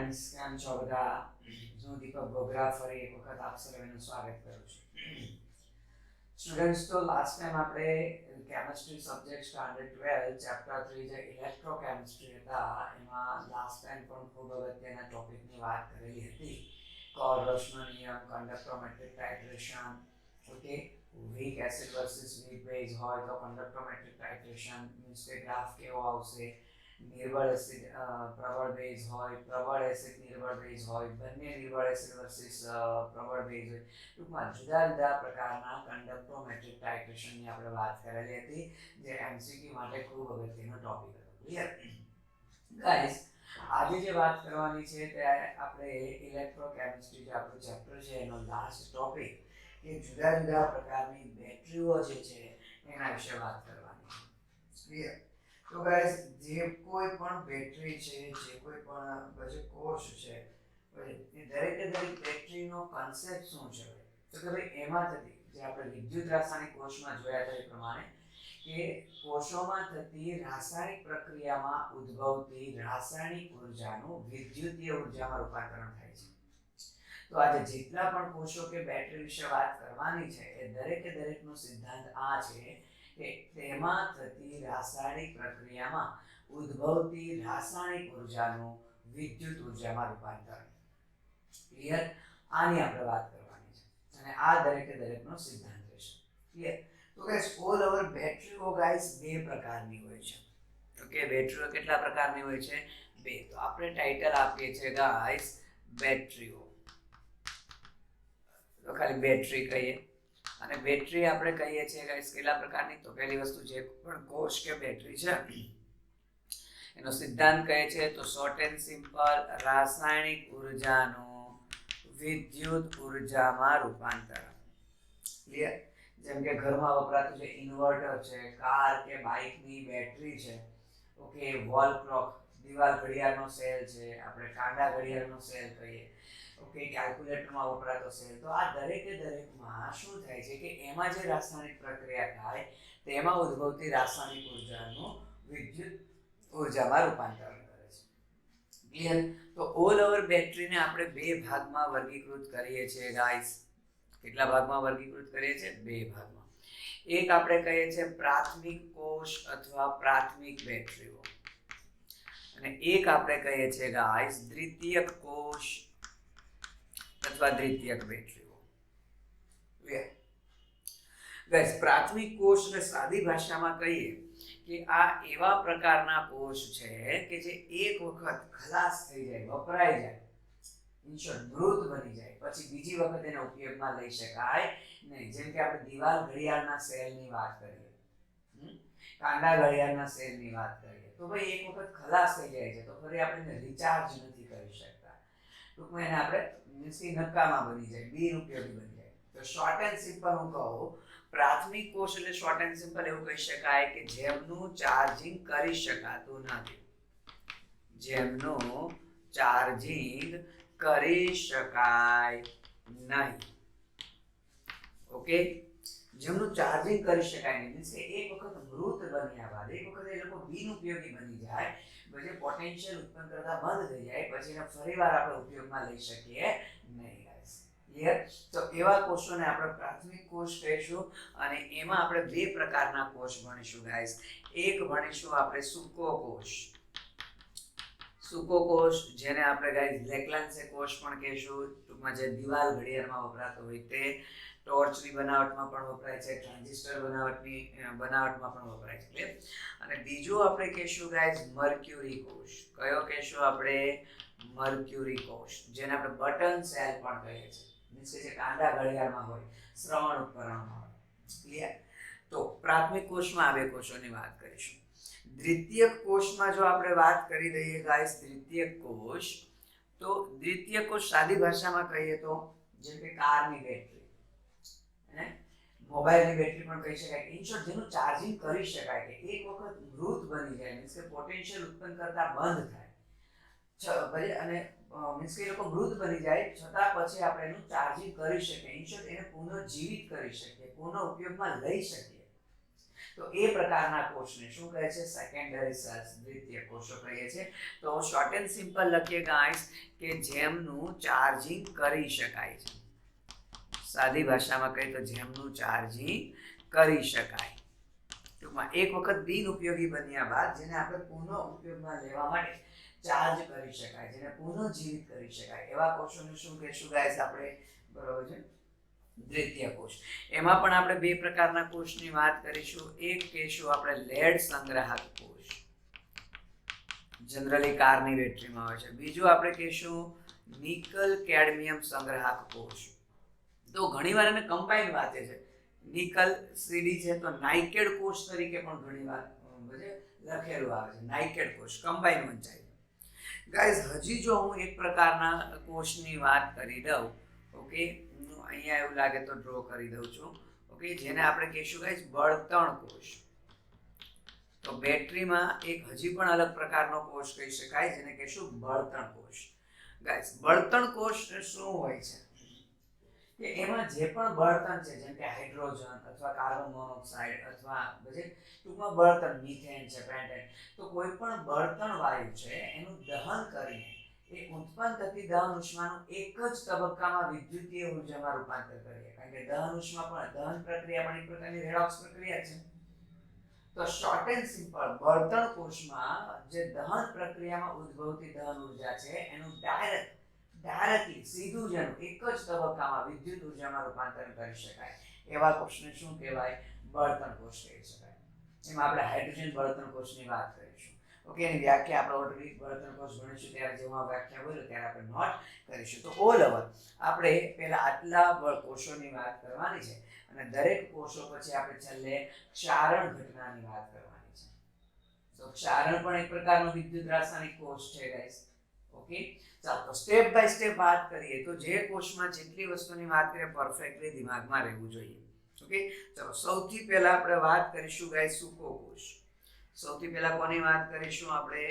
Students કેમ છો બધા? હું દીપક ગોગરા ફરી એક વખત આપ સર્વેનું સ્વાગત કરું છું. સ્ટુડન્ટ્સ, તો લાસ્ટ ટાઈમ આપણે કેમિસ્ટ્રી સબ્જેક્ટ સ્ટાન્ડર્ડ 12 ચેપ્ટર 3 જે ઇલેક્ટ્રોકેમિસ્ટ્રી હતા એમાં લાસ્ટ ટાઈમ પણ ખૂબ અગત્યના ટોપિકની વાત કરેલી હતી. કોરસનો નિયમ, conductometric titration, okay, weak acid versus weak base હોય તો કંડક્ટરોમેટ્રિક ટાઇટ્રેશન મીન્સ કે ગ્રાફ કેવો આવશે. નિર્બળ એસિડ પ્રબળ બેઝ હોય, પ્રબળ એસિડ નિર્બળ બેઝ હોય, બંને નિર્બળ એસિડ વર્સિસ પ્રબળ બેઝ હોય. ટૂંકમાં જુદા જુદા પ્રકારના કંડક્ટરોમેટ્રિક ટાઇટ્રેશનની આપણે વાત કરેલી હતી, જે એમસીક્યુ માટે ખૂબ અગત્યનો ટોપિક હતો. Clear guys? આજે જે વાત કરવાની છે તે આપણે ઇલેક્ટ્રોકેમિસ્ટ્રી જે આપણું ચેપ્ટર છે એનો લાસ્ટ ટોપિક કે જુદા જુદા પ્રકારની બેટરીઓ જે છે એના વિશે વાત કરવાની છે. ક્લિયર? તો ગાઈસ, જે કોઈ પણ બેટરી છે, જે કોઈ પણ જે કોષ છે, એ દરેકે દરેક બેટરીનો કન્સેપ્ટ શું છે? તો કે ભાઈ એમાં થતી જે આપણે વિદ્યુત રાસાયણિક કોષમાં જોયા હતા એ પ્રમાણે કે કોષોમાં થતી રાસાયણિક પ્રક્રિયામાં ઉદ્ભવતી રાસાયણિક ઉર્જાનું વિદ્યુતીય ઉર્જામાં રૂપાંતરણ થાય છે. તો આજે જેટલા પણ કોષો કે બેટરી વિશે વાત કરવાની છે એ દરેકે દરેકનો સિદ્ધાંત આ છે કે તેમાં થતી રાસાયણિક પ્રક્રિયામાં ઉદ્ભવતી રાસાયણિક ઉર્જાનું વિદ્યુત ઉર્જામાં રૂપાંતરણ. ક્લિયર? આની આપણે વાત કરવાની છે અને આ દરેકે દરેકનો સિદ્ધાંત રહેશે. ક્લિયર? તો ગાઈસ, ઓલ ઓવર બેટરીઓ ગાઈસ બે પ્રકારની હોય છે. ઓકે, બેટરીઓ કેટલા પ્રકારની હોય છે? બે. તો આપણે ટાઇટલ આપીએ છીએ ગાઈસ બેટરીઓ. તો ખાલી બેટરી કહીએ. અને બેટરી આપણે કહીએ છીએ ગાઈસ કેટલા પ્રકારની? તો પહેલી વસ્તુ જે પણ કોષ કે બેટરી છે એનો સિદ્ધાંત કહે છે તો શોર્ટ એન્ડ સિમ્પલ રાસાયણિક ઉર્જાનું વિદ્યુત ઉર્જામાં રૂપાંતરણ. ક્લિયર? જેમ કે ઘરમાં વપરાતું જે ઇન્વર્ટર છે, કાર કે બાઇકની બેટરી છે, ઓકે, વોલ ક્લોક દિવાલ ઘડિયાળનો સેલ છે, આપણે કાંડા ઘડિયાળનો સેલ કહીએ, ઓકે, કેલ્ક્યુલેટરમાં વપરાતો સેલ. તો આ દરેકે દરેકમાં શું થાય છે કે એમાં જે રાસાયણિક પ્રક્રિયા થાય તેમાં ઉદ્ભવતી રાસાયણિક ઉર્જાનું વિદ્યુત ઉર્જામાં રૂપાંતરણ કરે છે. ક્લિયર? તો ઓલ ઓવર બેટરીને આપણે બે ભાગમાં વર્ગીકૃત કરીએ છીએ ગાઈસ. કેટલા ભાગમાં વર્ગીકૃત કરીએ છીએ? બે ભાગમાં. એક આપણે કહીએ છીએ પ્રાથમિક કોષ અથવા પ્રાથમિક બેટરીઓ, અને એક આપણે કહીએ છીએ ગાઈસ દ્વિતીયક કોષ અથવા દ્વિતીયક બેટરીઓ. ક્લિયર? ગાઈસ, પ્રાથમિક કોષને સાદી ભાષામાં કહીએ કે આ એવા પ્રકારના કોષ છે કે જે એક વખત ખલાસ થઈ જાય, વપરાઈ જાય, મૃત બની જાય, પછી બીજી વખત એનો ઉપયોગમાં લઈ શકાય નહીં. જેમ કે આપણે દિવાલ ઘડિયાળના સેલની વાત કરીએ, કાંડા ઘડિયાળના સેલની વાત કરીએ, તો ભાઈ એક વખત ખલાસ થઈ જાય છે તો ફરી આપણે રિચાર્જ નથી કરી શકતા. ટૂંકમાં એને આપણે મીન્સ કે નકામા બની જાય, બિનઉપયોગી બની જાય. તો શોર્ટ એન્ડ સિમ્પલ હું કહું, પ્રાથમિક કોષ એટલે શોર્ટ એન્ડ સિમ્પલ એવું કહી શકાય કે જેમનું ચાર્જિંગ કરી શકાતું નથી. જેમનું ચાર્જિંગ કરી શકાય નહીં. ઓકે, જેમનું ચાર્જિંગ કરી શકાય નહીં મીન્સ કે એક વખત મૃત બન્યા બાદ, એક વખત એ લોકો બિનઉપયોગી બની જાય, પછી પોટેન્શિયલ ઉત્પન્ન કરતા બંધ થઈ જાય, પછી એને ફરીવાર આપણે ઉપયોગમાં લઈ શકીએ નહીં. ક્લિયર? તો એવા કોષોને આપણે પ્રાથમિક કોષ કહીશું. અને એમાં આપણે બે પ્રકારના કોષ ભણીશું ગાઈસ. એક ભણીશું આપણે સૂકો કોષ. સૂકો કોષ જેને આપણે ગાઈસ લેક્લાન્સે કોષ પણ કહીશું. ટૂંકમાં જે દિવાલ ઘડિયાળમાં વપરાતો હોય તે, ટોર્ચની બનાવટમાં પણ વપરાય છે, ટ્રાન્ઝિસ્ટર બનાવટમાં પણ વપરાય છે. ક્લિયર? અને બીજું આપણે કહીશું ગાઈસ મર્ક્યુરી કોષ. કયો કહીશું આપણે? મર્ક્યુરી કોષ, જેને આપણે બટન સેલ પણ કહીએ છીએ. મીન્સ કે જે કાંડા ઘડિયાળમાં હોય, શ્રવણ ઉપકરણમાં હોય. ક્લિયર? તો પ્રાથમિક કોષમાં આ બે કોષોની વાત કરીશું. દ્વિતીયક કોષમાં જો આપણે વાત કરી દઈએ ગાઈસ, દ્વિતીયક કોષ, તો દ્વિતીયક કોષ સાદી ભાષામાં કહીએ તો જેમ કે કારની બેટરી, મોબાઈલની બેટરી પણ કહી શકાય. ઇન શોર્ટ, જેનું ચાર્જિંગ કરી શકાય, કે એક વખત મૃત બની જાય મીન્સ કે પોટેન્શિયલ ઉત્પન્ન કરતા બંધ થાય, અને મીન્સ કે એ લોકો મૃત બની જાય છતાં પછી આપણે એનું ચાર્જિંગ કરી શકીએ. ઇન શોર્ટ, એને પુનઃજીવિત કરી શકીએ, પુનઃ ઉપયોગમાં લઈ શકીએ. તો એ પ્રકારના કોષને શું કહે છે? સેકન્ડરી સેલ્સ, દ્વિતીય કોષો કહીએ છીએ. તો શોર્ટ એન્ડ સિમ્પલ લખીએ ગાઈસ કે જેમનું ચાર્જિંગ કરી શકાય છે. સાદી ભાષામાં કહીએ તો જેમનું ચાર્જિંગ કરી શકાય. ટૂંકમાં એક વખત બિન ઉપયોગી બન્યા બાદ જેને આપણે પુનઃ ઉપયોગમાં લેવા માટે ચાર્જ કરી શકાય, જેને પુનઃજીવિત કરી શકાય એવા કોષોને શું કહેશું ગાઈસ આપણે? બરોબર છે, દ્વિતીય કોષ. એમાં પણ આપણે બે પ્રકારના કોષની વાત કરીશું. એક કહેશું આપણે લેડ સંગ્રાહક કોષ, જનરલી કારની બેટરીમાં હોય છે. બીજું આપણે કહેશું નિકલ કેડમિયમ સંગ્રાહક કોષ. તો ઘણીવાર એને કમ્બાઈન વાંચે છે. નિકલ સીડી છે તો નાઇકેડ કોષ તરીકે પણ ઘણીવાર લખેલું આવે છે. નાઇકેડ કોષ કમ્બાઈન વંચાય છે. ગાઈઝ હજી જો હું એક પ્રકારના કોષની વાત કરી દઉં, ઓકે, અહીંયા એવું લાગે તો ડ્રો કરી દઉં છું, ઓકે, જેને આપણે કહીશું ગાઈઝ બળતણ કોષ. તો બેટરીમાં એક હજી પણ અલગ પ્રકારનો કોષ કહી શકાય જેને કહીશું બળતણ કોષ. ગાઈઝ બળતણ કોષ શું હોય છે કે એમાં જે પણ બળતણ છે, જેમ કે હાઇડ્રોજન અથવા કાર્બન મોનોક્સાઇડ અથવા ટૂંકમાં બળતણ, મિથેન છે, પેન્ટેન, તો કોઈ પણ બળતણ વાયુ છે એનું દહન કરીને એ ઉત્પન્ન થતી દહન ઉષ્માનું એક જ તબક્કામાં વિદ્યુતીય ઉર્જામાં રૂપાંતર કરીએ. કારણ કે દહન ઉષ્મા પણ, દહન પ્રક્રિયા પણ એક પ્રકારની રેડોક્સ પ્રક્રિયા છે. તો શોર્ટ એન્ડ સિમ્પલ બળતણ કોષમાં જે દહન પ્રક્રિયામાં ઉદ્ભવતી દહન ઉર્જા છે એનું ડાયરેક્ટલી સીધું જેનું એક જ તબક્કામાં વિદ્યુત ઉર્જામાં રૂપાંતર કરી શકાય એવા કોષને શું કહેવાય? બળતણ કોષ કહી શકાય. એમાં આપણે હાઇડ્રોજન બળતણ કોષની વાત કરીશું. ઓકે, એની વ્યાખ્યા આપણે ઓલરેડી બળતણ કોષ ભણીશું ત્યારે જેવું આ વ્યાખ્યા બોલ્યો ત્યારે આપણે નોટ કરીશું. તો ઓલ ઓવર આપણે પહેલા આટલા કોષોની વાત કરવાની છે અને દરેક કોષો પછી આપણે છેલ્લે ક્ષારણ ઘટનાની વાત કરવાની છે. તો ક્ષારણ પણ એક પ્રકારનો વિદ્યુત રાસાયણિક કોષ છે ગાઈસ. ઓકે, ચાલો સ્ટેપ બાય સ્ટેપ વાત કરીએ. તો જે કોષમાં જેટલી વસ્તુની વાત કરીએ પરફેક્ટલી દિમાગમાં રહેવું જોઈએ. ઓકે, ચાલો સૌથી પહેલા આપણે વાત કરીશું ગાઈસ સૂકો કોષ. સૌથી પહેલા કોની વાત કરીશું આપણે?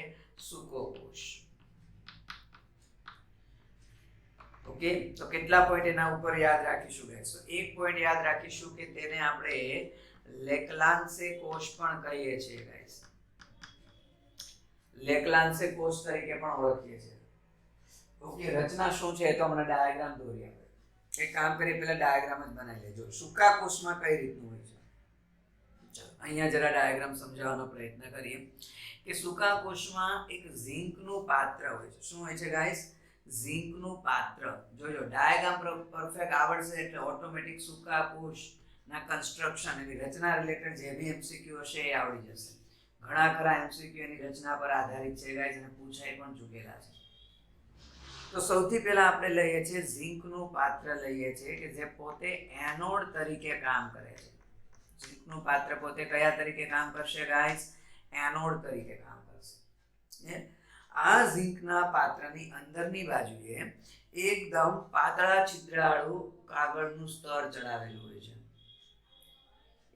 સૂકો કોષ. ઓકે, તો કેટલા પોઈન્ટ એના ઉપર યાદ રાખીશું ગાઈસ? તો એક પોઈન્ટ યાદ રાખીશું કે તેને આપણે લેક્લાન્સે કોષ પણ કહીએ છીએ ગાઈસ. લેક્લાન્સે કોષ તરીકે પણ ઓળખીએ છીએ. ઓકે, રચના શું છે તો મને ડાયાગ્રામ દોરી આપણે. એક કામ કરીએ, પહેલા ડાયાગ્રામ જ બનાવી લેજો. સૂકા કોષમાં કઈ રીતનું હોય છે? ચાલો અહીંયા જરા ડાયાગ્રામ સમજાવવાનો પ્રયત્ન કરીએ કે સૂકા કોષમાં એક ઝિંકનું પાત્ર હોય છે. શું હોય છે ગાઈસ? ઝિંકનું પાત્ર. જોજો ડાયાગ્રામ પરફેક્ટ આવડશે એટલે ઓટોમેટિક સૂકા કોષના કન્સ્ટ્રક્શન, એની રચના રિલેટેડ જે બી એમસીક્યુ હશે એ આવડી જશે. ઘણા ખરા એમસીક્યુ એની રચના પર આધારિત છે ગાઈસ અને પૂછાઈ પણ ચૂકેલા છે. તો સૌથી પહેલા આપણે લઈએ છીએ ઝિંકનું પાત્ર લઈએ છીએ કે જે પોતે એનોડ તરીકે કામ કરે છે. ઝિંકનું પાત્ર પોતે કયા તરીકે કામ કરશે ગાઈસ? એનોડ તરીકે કામ કરશે. આ ઝિંકના પાત્રની અંદરની બાજુએ એકદમ પાતળા છિદ્રાળુ કાગળનું સ્તર ચડાવેલું હોય છે.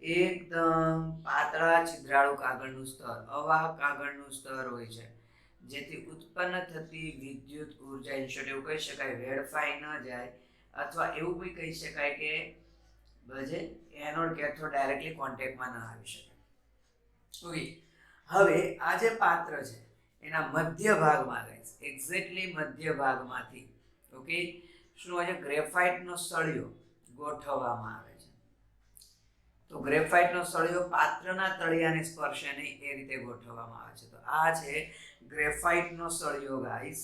એકદમ પાતળા છિદ્રાળુ કાગળનું સ્તર, અવાહક કાગળનું સ્તર હોય છે, જેથી ઉત્પન્ન થતી વિદ્યુત ઉર્જા એવું કહી શકાય વેડફાઈ ન જાય, અથવા એવું બી કહી શકાય કે એનોડ કેથોડ ડાયરેક્ટલી કોન્ટેક્ટમાં ન આવી શકે. ઓકે, હવે આ જે પાત્ર છે એના મધ્ય ભાગમાં ગાઈસ, એક્ઝેક્ટલી મધ્ય ભાગમાંથી ઓકે શું હોય છે? ગ્રેફાઇટનો સળિયો ગોઠવવામાં આવે છે. તો ગ્રેફાઇટનો સળિયો પાત્રના તળિયાને સ્પર્શે નહીં એ રીતે ગોઠવવામાં આવે છે. તો આ છે ગ્રેફાઇટનો સળિયો ગાઈસ.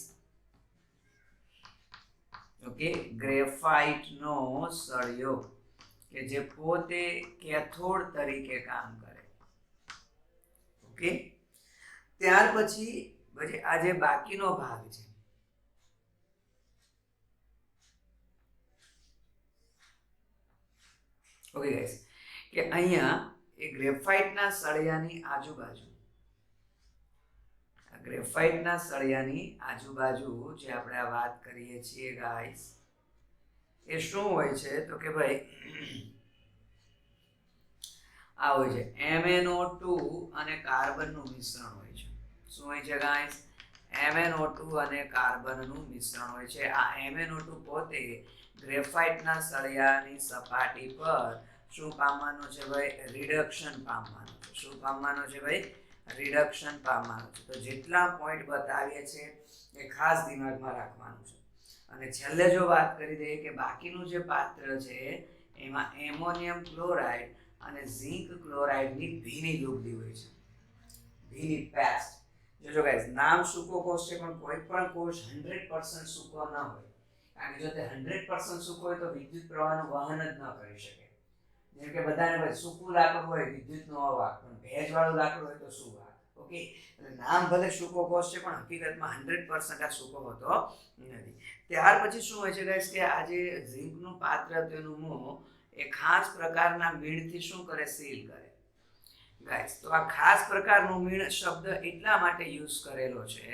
ઓકે, ગ્રેફાઇટનો સળિયો કે જે પોતે કેથોડ તરીકે કામ કરે. ઓકે, ત્યાર પછી આ જે બાકીનો ભાગ છે, ઓકે ગાઈસ, કે અહીંયા એ ગ્રેફાઇટના સળિયાની આજુબાજુ, ગ્રેફાઇટના સળિયાની આજુબાજુ જે આપણે આ વાત કરીએ છીએ ગાઈસ, એ શું હોય છે તો કે ભાઈ આ હોય છે MnO2 અને કાર્બનનું મિશ્રણ હોય છે. શું હોય છે ગાઈસ? MnO2 અને કાર્બનનું મિશ્રણ હોય છે. આ MnO2 પોતે ગ્રેફાઇટના સળિયાની સપાટી પર શું પામવાનો છે ભાઈ? રિડક્શન પામવાનો છે. શું પામવાનો છે ભાઈ? રિડક્શન પામવાનો છે. તો જેટલા પોઈન્ટ બતાવીએ છે એ ખાસ દિમાગમાં રાખવાનું છે. અને છેલ્લે જો વાત કરી દઈએ કે બાકીનું જે પાત્ર છે એમાં એમોનિયમ ક્લોરાઇડ અને ઝિંક ક્લોરાઇડની ભીની લુગદી હોય છે, ભીની પેસ્ટ. જોજો ગાઈસ, નામ સૂકો કોષ છે પણ કોઈ પણ કોષ 100% સૂકો ન હોય. કારણ કે જો તે 100% સૂકો હોય તો વિદ્યુત પ્રવાહનું વહન જ ન કરી શકે. જેમ કે બધાને ભાઈ સૂકું લાકડું હોય વિદ્યુતનો અવાહક, પણ ભેજવાળું લાકડું હોય તો સુવાહક. ઓકે, એટલે નામ ભલે સૂકો કોષ છે પણ હકીકતમાં 100% આ સૂકો હોતો નથી. ત્યાર પછી શું હોય છે ગાઈસ કે આ જે ઝિંકનું પાત્ર તેનું મોં એ ખાસ પ્રકારના મીણથી શું કરે? સીલ કરે. ગાઈસ, તો આ ખાસ પ્રકારનો મીણ શબ્દ એટલા માટે યુઝ કરેલો છે,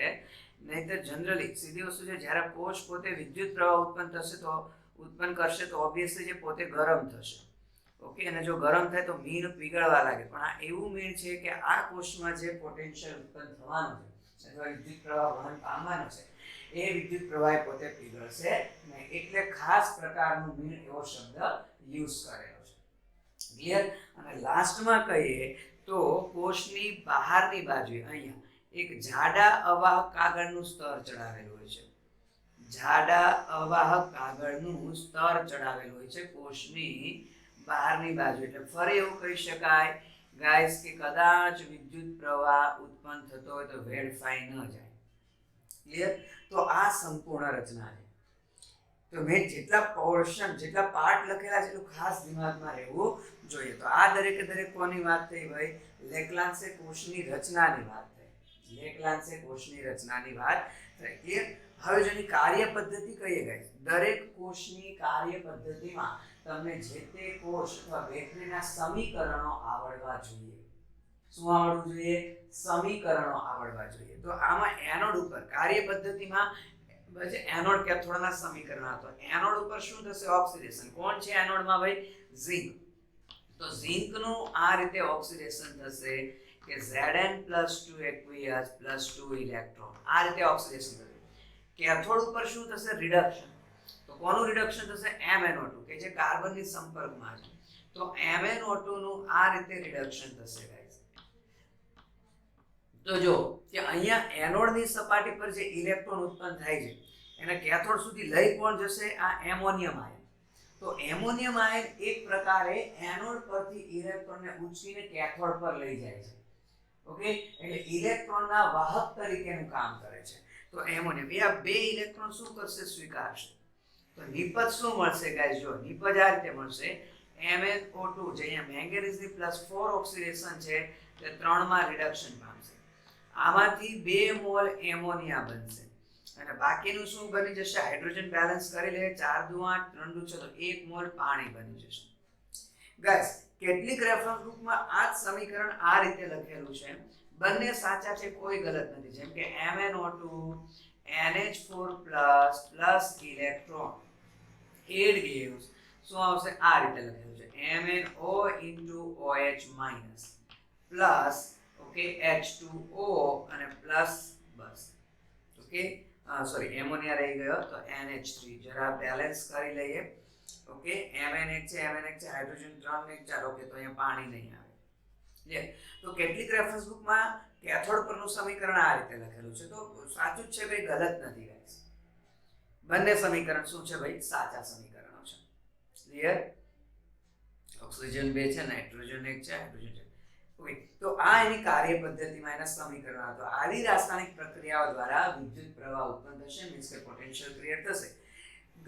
નહીતર જનરલી સીધી વસ્તુ છે, જ્યારે કોષ પોતે વિદ્યુત પ્રવાહ ઉત્પન્ન કરશે તો ઓબ્વિયસલી જે પોતે ગરમ થશે. ઓકે, અને જો ગરમ થાય તો મીણ પીગળવા લાગે. પણ આ એવું મીણ છે કે આ કોષમાં જે પોટેન્શિયલ ઉત્પન્ન થવાનું છે અથવા વિદ્યુત પ્રવાહ વહન પામવાનો છે એ વિદ્યુત પ્રવાહ પોતે પીગળશે નહીં. એટલે ખાસ પ્રકારનું મીણ એવો શબ્દ યુઝ કરેલો છે. ક્લિયર? અને લાસ્ટમાં કહીએ તો કોષની બહારની બાજુએ અહીંયા એક જાડા અવાહક કાગળનું સ્તર ચડાવેલું હોય છે. જાડા અવાહક કાગળનું સ્તર ચડાવેલું હોય છે કોષની બહારની બાજુ. એટલે ફરી એવું કહી શકાય ગાઈસ કે કદાચ વિદ્યુત પ્રવાહ ઉત્પન્ન થતો હોય તો વેડફાઈ ન જાય. ક્લિયર? તો આ સંપૂર્ણ રચના છે. તો મેં જેટલા પોર્શન, જેટલા પાર્ટ લખેલા છે એટલું ખાસ દિમાગમાં રહેવું જોઈએ. તો આ દરેકે દરેક કોની વાત થઈ ભાઈ? લેક્લાન્સે કોષની રચનાની વાત થઈ. લેક્લાન્સે કોષની રચનાની વાત થઈ. ક્લિયર? હવે જેની કાર્ય પદ્ધતિ કહીએ ગાઈસ, દરેક કોષની કાર્ય પદ્ધતિમાં તમને જે તે કોષ અથવા બેક્ટેરિયાના સમીકરણો આવડવા જોઈએ. શું આવડવું જોઈએ? સમીકરણો આવડવા જોઈએ. તો આમાં એનોડ ઉપર કાર્ય પદ્ધતિમાં એનોડ કેથોડના સમીકરણ હતો. એનોડ ઉપર શું થશે? ઓક્સિડેશન. કોણ છે એનોડમાં ભાઈ? ઝિંક. તો ઝિંકનું આ રીતે ઓક્સિડેશન થશે કે Zn+2 aqueous +2 ઇલેક્ટ્રોન. આ રીતે ઓક્સિડેશન થશે. કેથોડ ઉપર શું થશે? રિડક્શન. તો કોનું રિડક્શન થશે? MnO2 કે જે કાર્બનની સંપર્કમાં છે. તો MnO2 નું આ રીતે રિડક્શન થશે ગાઈસ. તો જો કે અહીંયા એનોડની સપાટી પર જે ઇલેક્ટ્રોન ઉત્પન્ન થાય છે એને કેથોડ સુધી લઈ કોણ જશે? આ એમોનિયમ આયન. તો એમોનિયમ આયન એક પ્રકારે એનોડ પરથી ઇલેક્ટ્રોનને ઉંચકીને કેથોડ પર લઈ જાય છે. ઓકે, એટલે ઇલેક્ટ્રોનના વાહક તરીકેનું કામ કરે છે. તો એમોનિયમ એ આ બે ઇલેક્ટ્રોન શું કરશે? સ્વીકારશે. તો નિપજ શું મળશે ગાઈસ? જો નિપજ આ રીતે મળશે MnO2 જે અહીંયા મેંગેનીઝની +4 ઓક્સિડેશન છે તે 3 માં રિડક્શન પામશે. આમાંથી 2 મોલ એમોનિયા બનશે અને બાકીનું શું બની જશે? હાઇડ્રોજન બેલેન્સ કરી લે 4 દુ 8 3 દુ 6 તો 1 મોલ પાણી બની જશે. ગાઈસ, કેટલીક રેફરન્સ બુકમાં આ જ સમીકરણ આ રીતે લખેલું છે. બંને સાચા છે, કોઈ ગલત નથી. જેમ કે MnO2 NH4+ plus electron it gives શું આવશે? આ રીતે લખેલું છે MnO OH- plus okay H2O અને પ્લસ બસ. ઓકે, સોરી એમોનિયા રહી ગયો તો NH3 જરા બેલેન્સ કરી લઈએ. ઓકે, MnH છે, હાઇડ્રોજન 3 ને 4. ઓકે, તો અહીંયા પાણી નહીં આવે. ક્લિયર? તો કેટલીક રેફરન્સ બુકમાં કેથોડ પરનું સમીકરણ આ રીતે લખેલું છે. તો સાચું જ છે ભાઈ, ગલત નથી ગાઈસ. બંને સમીકરણ શું છે ભાઈ? સાચા સમીકરણો છે. ક્લિયર? ઓક્સિજન 2 છે, નાઇટ્રોજન 1 છે, હાઇડ્રોજન છે. ઓકે, તો આ એની કાર્ય પદ્ધતિમાં એના સમીકરણ હતો. આવી રાસાયણિક પ્રક્રિયાઓ દ્વારા વિદ્યુત પ્રવાહ ઉત્પન્ન થશે, મીન્સ કે પોટેન્શિયલ ક્રિએટ થશે.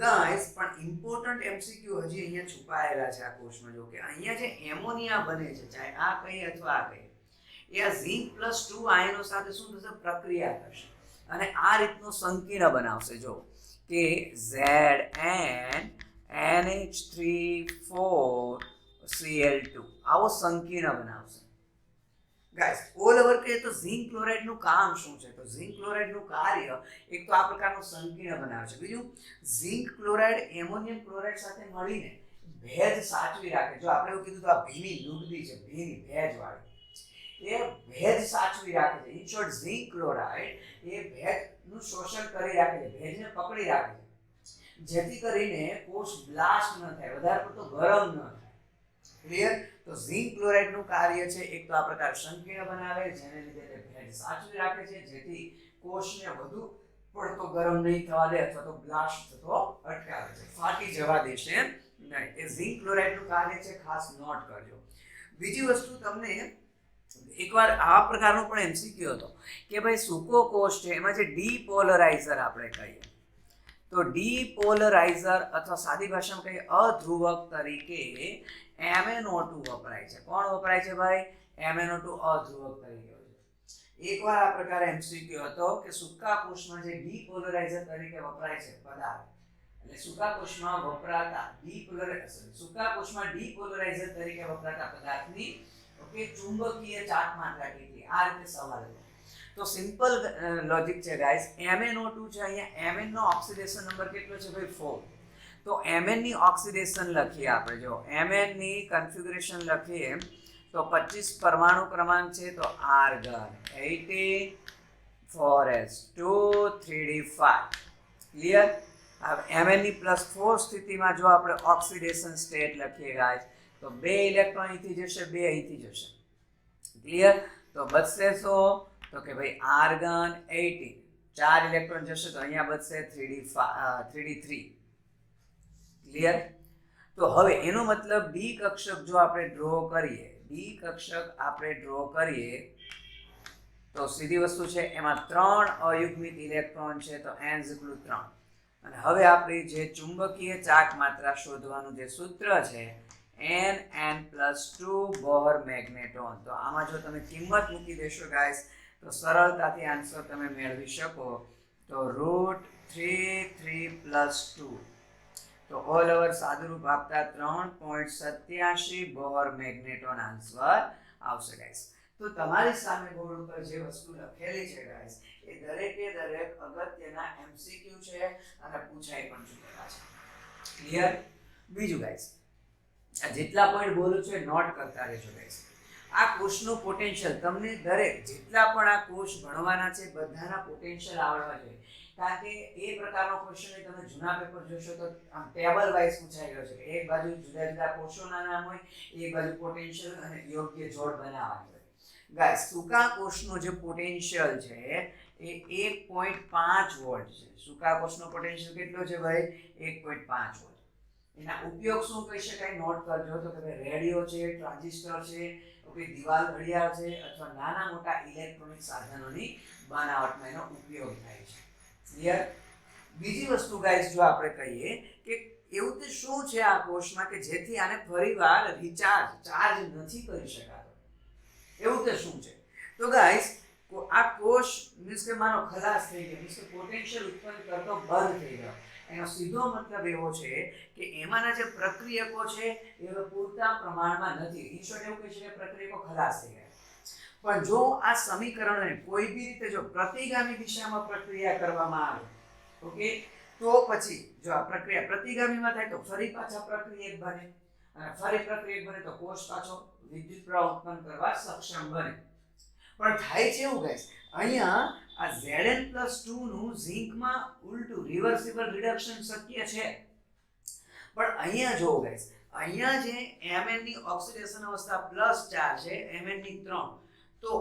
ગાઈસ, પણ ઇમ્પોર્ટન્ટ એમસીક્યુ હજી અહીંયા છુપાયેલા છે આ કોર્સમાં. જો કે અહીંયા જે એમોનિયા બને છે, ચાહે આ કહીએ અથવા આ કહીએ, એ આ ઝિંક+2 આયનો સાથે શું થશે? પ્રક્રિયા કરશે અને આ રીતનું સંકીર્ણ બનાવશે. જો કે ZnNH3 4Cl2 આવો સંકીર્ણ બનાવશે. ગાઈસ, ઓલ ઓવર કહીએ તો ઝિંક ક્લોરાઇડનું કામ શું છે? તો ઝિંક ક્લોરાઇડનું કાર્ય એક તો આ પ્રકારનું સંકીર્ણ બનાવે છે. બીજું, ઝિંક ક્લોરાઇડ એમોનિયમ ક્લોરાઇડ સાથે મળીને ભેજ સાચવી રાખે. જો આપણે એવું કીધું તો આ ભીની લુગદી છે, ભીની ભેજવાળી, એ ભેજ સાચવી રાખે છે. ઇન શોર્ટ, ઝિંક ક્લોરાઇડ એ ભેજનું શોષણ કરી રાખે છે, ભેજને પકડી રાખે છે, જેથી કરીને કોષ બ્લાસ્ટ ન થાય, વધારે પડતો ગરમ ન થાય. ક્લિયર? તો ઝિંક ક્લોરાઇડનું કાર્ય છે એક તો આ પ્રકાર સંકીર્ણ બનાવે, જેને લીધે તે ભેજ સાચવી રાખે છે, જેથી કોષને વધુ પડતો ગરમ નહીં થવા દે અથવા તો બ્લાસ્ટ થતો અટકાવે છે, ફાટી જવા દેશે નહીં. એ ઝિંક ક્લોરાઇડનું કાર્ય છે, ખાસ નોટ કરજો. બીજી વસ્તુ તમને એકવાર આ પ્રકારનો પણ એમસીક્યુ હતો કે ભાઈ સૂકો કોષ છે એમાં જે ડીપોલરાઇઝર આપણે કહીએ, તો ડીપોલરાઇઝર અથવા સાદી ભાષામાં કહીએ અધ્રુવક તરીકે MnO2 વપરાય છે. કોણ વપરાય છે ભાઈ? MnO2 અધ્રુવક તરીકે. એકવાર આ પ્રકારે એમસીક્યુ હતો કે સૂકા કોષમાં જે ડીપોલરાઇઝર તરીકે વપરાય છે પદાર્થ, એટલે સૂકા કોષમાં વપરાતા ડીપોલરાઇઝર તરીકે વપરાતા પદાર્થની ઓકે ચુંબકીય ચાક માત્રા કેટલી? આ રીતે સવાલ હતો. તો સિમ્પલ લોજિક છે ગાઈસ, MnO2 છે, અહીંયા Mn નો ઓક્સિડેશન નંબર કેટલો છે ભાઈ? 4. તો Mn ની ઓક્સિડેશન લખીએ આપણે, જો Mn ની કન્ફિગ્યુરેશન લખીએ તો 25 પરમાણુ ક્રમાંક છે, તો આર્ગન 80 4s2 3d5. ક્લિયર? હવે Mn ની +4 સ્થિતિમાં જો આપણે ઓક્સિડેશન સ્ટેટ લખીએ ગાઈસ, તો 2 ઇલેક્ટ્રોન અહીંથી જશે, 2 અહીંથી જશે. ક્લિયર? તો બચશે શું? તો કે ભાઈ આર્ગન 80, 4 ઇલેક્ટ્રોન જશે તો અહીંયા બચશે 3d3. ક્લિયર? તો હવે એનો મતલબ ડી કક્ષક જો આપણે ડ્રો કરીએ, ડી કક્ષક આપણે ડ્રો કરીએ તો સીધી વસ્તુ છે, એમાં 3 અયુગ્મિત ઇલેક્ટ્રોન છે, તો n = 3. અને હવે આપણી જે ચુંબકીય ચાક માત્રા શોધવાનું જે સૂત્ર છે Nn+2 બોહર મેગ્નેટોન. તો આમાં જો તમે કિંમત મૂકી દેશો ગાઈસ તો સરળતાથી આન્સર તમે મેળવી શકો. તો √3 + 2, તો ઓલ ઓવર સાદુરૂપ આપતા 3.87 બોહર મેગ્નેટોન આન્સર આવશે ગાઈસ. તો તમારી સામે બોર્ડ ઉપર જે વસ્તુ લખેલી છે ગાઈસ, એ દરેકે દરેક અગત્યના એમસીક્યુ છે અને પૂછાઈ પણ ચૂકેલા છે. ક્લિયર? બીજું ગાઈસ, આ જેટલા પોઈન્ટ બોલું છું એ નોટ કરતા રહેજો ગાઈસ. આ કોષનું પોટેન્શિયલ તમને દરેક જેટલા પણ આ કોષ ભણવાના છે બધાના પોટેન્શિયલ આવડવા જોઈએ. કારણ કે એ પ્રકારનો ક્વેશ્ચન તમે જૂના પેપર જોશો તો આમ ટેબલ વાઇઝ પૂછાઈ ગયો છે કે એક બાજુ જુદા જુદા કોષોના નામ હોય, એક બાજુ પોટેન્શિયલ અને યોગ્ય જોડ બનાવવાની હોય. ગાઈસ, સૂકા કોષનો જે પોટેન્શિયલ છે એ 1.5 વોલ્ટ છે. સૂકા કોષનો પોટેન્શિયલ કેટલો છે ભાઈ? 1.5 વોલ્ટ. એના ઉપયોગ શું કહી શકાય? નોટ કરજો. તો કે ભાઈ રેડિયો છે, ટ્રાન્ઝિસ્ટર છે, ઓકે, દિવાલ ઘડિયાળ છે, અથવા નાના મોટા ઇલેક્ટ્રોનિક સાધનોની બનાવટમાં એનો ઉપયોગ થાય છે. ક્લિયર? બીજી વસ્તુ ગાઈસ, જો આપણે કહીએ કે એવું તે શું છે આ કોષમાં કે જેથી આને ફરીવાર ચાર્જ નથી કરી શકાતો, એવું તે શું છે? તો ગાઈસ, આ કોષ મીન્સ કે માનો ખલાસ થઈ ગયો, મીન્સ કે પોટેન્શિયલ ઉત્પન્ન કરતો બંધ થઈ ગયો. એનો સીધો મતલબ એવો છે કે એમાંના જે પ્રક્રિયકો છે એ પૂરતા પ્રમાણમાં નથી. ઇન શોર્ટ એવું કહી શકાય પ્રક્રિયકો ખલાસ થઈ ગયા. પણ જો આ સમીકરણને કોઈ બી રીતે જો પ્રતિગામી દિશામાં પ્રક્રિયા કરવામાં આવે, ઓકે, તો પછી જો આ પ્રક્રિયા પ્રતિગામીમાં થાય તો ફરી પાછા પ્રક્રિયક બને, અને ફરી પ્રક્રિયક બને તો કોષ પાછો વિદ્યુત પ્રવાહ ઉત્પન્ન કરવા સક્ષમ બને. પણ થાય છે એવું ગાઈસ, અહીંયા આ Zn+2 નું ઝિંકમાં ઉલટું રિવર્સિબલ રિડક્શન શક્ય છે. પણ અહીંયા જો ગાઈસ, અહીંયા જે Mn ની ઓક્સિડેશન અવસ્થા +4 છે, Mn ની 3, તો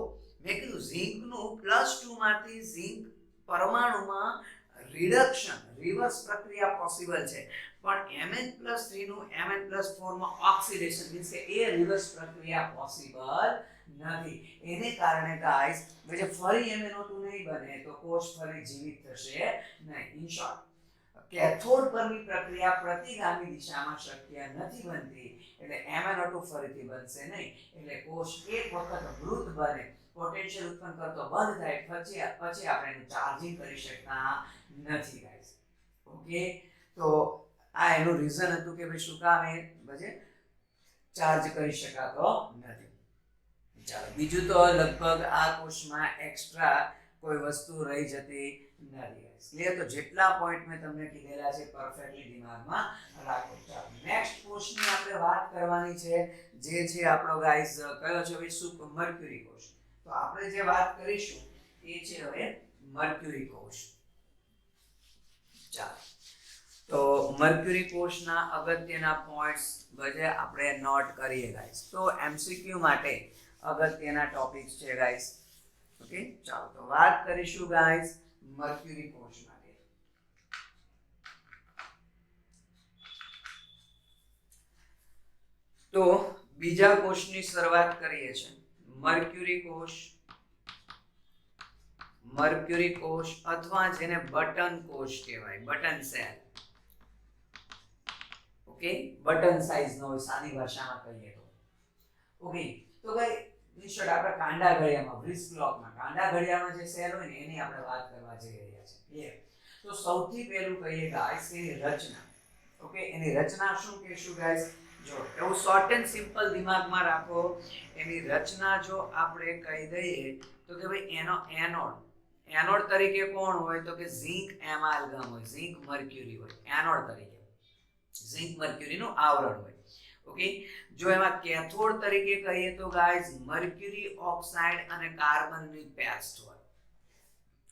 મેં કીધું ઝિંકનું +2 માંથી ઝિંક પરમાણુમાં રિડક્શન રિવર્સ પ્રક્રિયા પોસિબલ છે. પણ Mn+3 નું Mn+4 માં ઓક્સિડેશન મીન્સ કે એ રિવર્સ પ્રક્રિયા પોસિબલ નથી. એને કારણે ગાઈસ જે ફરી MnO2 નહીં બને તો કોષ ફરી જીવિત થશે નહીં. ઇન શોર્ટ, કેથોડ પરની પ્રક્રિયા પ્રતિગામી દિશામાં શક્ય નથી બનતી, એટલે MnO2 ફરીથી બનશે નહીં. એટલે કોષ એક વખત મૃત બને, પોટેન્શિયલ ઉત્પન્ન કરતો બંધ થાય, પછી આપણે એનું ચાર્જિંગ કરી શકતા નથી ગાઈસ. ઓકે, તો આ એનું રીઝન હતું કે ભાઈ શું કામ એ બજે ચાર્જ કરી શકાતો નથી. ચાલો, બીજું તો લગભગ આ કોર્સમાં એક્સ્ટ્રા કોઈ વસ્તુ રહી જતી નથી. ક્લિયર? તો જેટલા પોઈન્ટ મેં તમને કીધેલા છે પરફેક્ટલી દિમાગમાં રાખો. ચાલો, નેક્સ્ટ કોર્સની આપણે વાત કરવાની છે, જે છે આપણો ગાઈસ કયો છે ભાઈ? મર્ક્યુરી કોષ. તો આપણે જે વાત કરીશું એ છે હવે મર્ક્યુરી કોષ. ચાલો, તો મર્ક્યુરી કોષના અગત્યના પોઈન્ટ્સ બધે આપણે નોટ કરીએ ગાઈસ. તો એમસીક્યુ માટે અગત્યના ટોપિક્સ છે ગાઈસ. ઓકે, ચાલો તો વાત કરીશું ગાઈસ મર્ક્યુરી કોષ માટે. તો બીજા કોષની શરૂઆત કરીએ છીએ. મર્ક્યુરી કોષ અથવા જેને બટન કોષ કહેવાય, button cell. Okay, button size નો હોય સાદી ભાષામાં કહીએ તો. ઓકે, તો ભાઈ નિશ્ચય આપણે કાંડા ઘડિયામાં વ્રિસ્ક બ્લોકમાં કાંડા ઘડિયામાં જે સેલ હોય ને એની આપણે વાત કરવા જઈ રહ્યા છીએ. ક્લિયર? તો સૌથી પહેલું કહીએ ગાઈસ એની રચના. ઓકે, એની રચના શું કહેશું ગાઈસ? જો એવું શોર્ટ એન્ડ સિમ્પલ દિમાગમાં રાખો. એની રચના જો આપણે કહી દઈએ તો કે ભાઈ એનો એનોડ તરીકે કોણ હોય? તો કે ઝિંક એમાલ્ગમ હોય, ઝિંક મર્ક્યુરી હોય એનોડ તરીકે. ઝિંક મર્ક્યુરીનું આવરણ હોય. ઓકે, જો એમાં કેથોડ તરીકે કહીએ તો ગાઈસ મર્ક્યુરી ઓક્સાઇડ અને કાર્બનની પેસ્ટ હોય,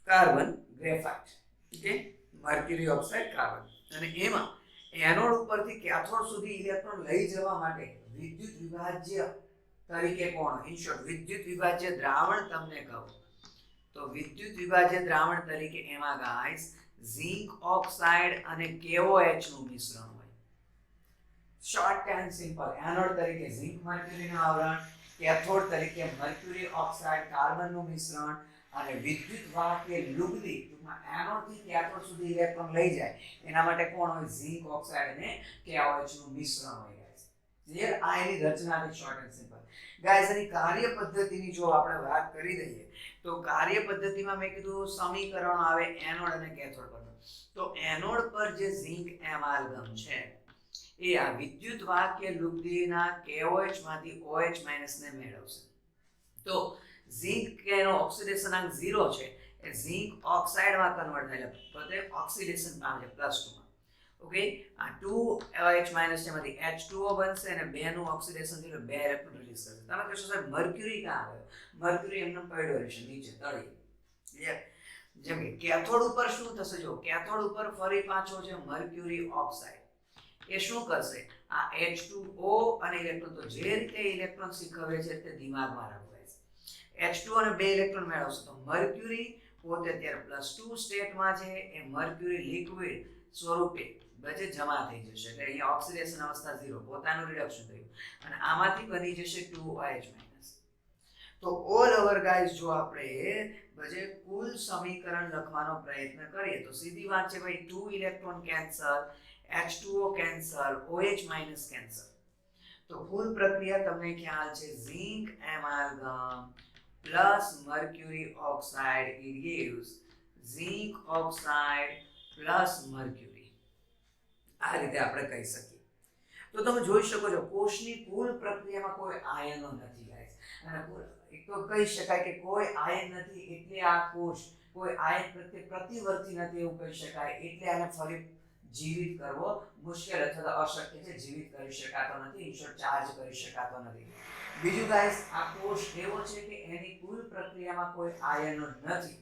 carbon graphite. Okay, mercury oxide carbon. અને એમાં એનોડ ઉપરથી કેથોડ સુધી ઇલેક્ટ્રોન લઈ જવા માટે વિદ્યુત વિભાજ્ય તરીકે કોણ? ઇન શોર્ટ વિદ્યુત વિભાજ્ય દ્રાવણ તમને કહું તો વિદ્યુત વિભાજ્ય દ્રાવણ તરીકે એમાં ગાઈસ ઝિંક ઓક્સાઇડ અને KOH નું મિશ્રણ હોય. શોર્ટ એન્ડ સિમ્પલ, એનોડ તરીકે ઝિંક મર્ક્યુરીનું આવરણ, કેથોડ તરીકે મર્ક્યુરી ઓક્સાઇડ કાર્બનનું મિશ્રણ અને વિદ્યુત વાહકીય લુગદી ટૂંકમાં એનોડ થી કેથોડ સુધી ઇલેક્ટ્રોન લઈ જાય એના માટે કોણ હોય? ઝિંક ઓક્સાઇડ અને KOH નું મિશ્રણ હોય ગાઈસ. ક્લિયર? આ એની રચનાની શોર્ટ એન્ડ સિમ્પલ. ગાઈસ એની કાર્ય પદ્ધતિની જો આપણે વાત કરી દઈએ તો કાર્ય પદ્ધતિમાં મેં કીધું સમીકરણો આવે એનોડ અને કેથોડ પરનું. તો એનોડ પર જે ઝિંક એમાલ્ગમ છે એ આ વિદ્યુત વાહકીય લુગદીના KOH માંથી OH ને મેળવશે. તો ઝિંક એનો ઓક્સિડેશન અંક 0 છે એ ઝિંક ઓક્સાઇડમાં કન્વર્ટ થાય છે, પોતે ઓક્સિડેશન પામે છે +2 માં. ઓકે, આ 2OH તેમાંથી H2O બનશે અને 2 નું ઓક્સિડેશન થયું એટલે 2 ઇલેક્ટ્રોન રિલીઝ કરશે. તમે કહેશો સાહેબ મર્ક્યુરી ક્યાં આવ્યો? મર્ક્યુરી એમનો પડ્યો રહેશે નીચે તળિયે. ક્લિયર? જેમ કે કેથોડ ઉપર શું થશે? જો કેથોડ ઉપર ફરી પાછો છે મર્ક્યુરી ઓક્સાઇડ. એ શું કરશે? આ H2O અને ઇલેક્ટ્રોન તો જે રીતે ઇલેક્ટ્રોન શીખવે છે તે દિમાગમાં રાખો. H2 અને 2 ઇલેક્ટ્રોન મેળવશે તો મર્ક્યુરી પોતે અત્યારે +2 સ્ટેટમાં છે એ મર્ક્યુરી લિક્વિડ સ્વરૂપે બધે જમા થઈ જશે. એટલે અહીંયા ઓક્સિડેશન અવસ્થા 0, પોતાનું રિડક્શન થયું અને આમાંથી બની જશે 2OH-. તો ઓલ ઓવર ગાઈસ જો આપણે બધે કુલ સમીકરણ લખવાનો પ્રયત્ન કરીએ તો સીધી વાત છે ભાઈ 2 electron cancel, H2O cancel, OH- cancel. તો કુલ પ્રક્રિયા તમને ખ્યાલ છે zinc એમાલ્ગમ plus mercury oxide, it gives zinc oxide plus mercury. આ રીતે આપણે કહી શકીએ. તો તમે જોઈ શકો છો કોષની કુલ પ્રક્રિયામાં કોઈ આયનો નથી ગાઈસ. અને એક તો કહી શકાય કે કોઈ આયન નથી એટલે આ કોષ કોઈ આયન પ્રત્યે પ્રતિવર્તી નથી એવું કહી શકાય. એટલે આને ફરી જીવિત કરવો મુશ્કેલ અથવા અશક્ય છે. જીવિત કરી શકાતો નથી, ઇન્સ્યોર ચાર્જ કરી શકાતો નથી. બીજું ગાઈસ આ કોષ એવો છે કે એની કુલ પ્રક્રિયામાં કોઈ આયનો નથી.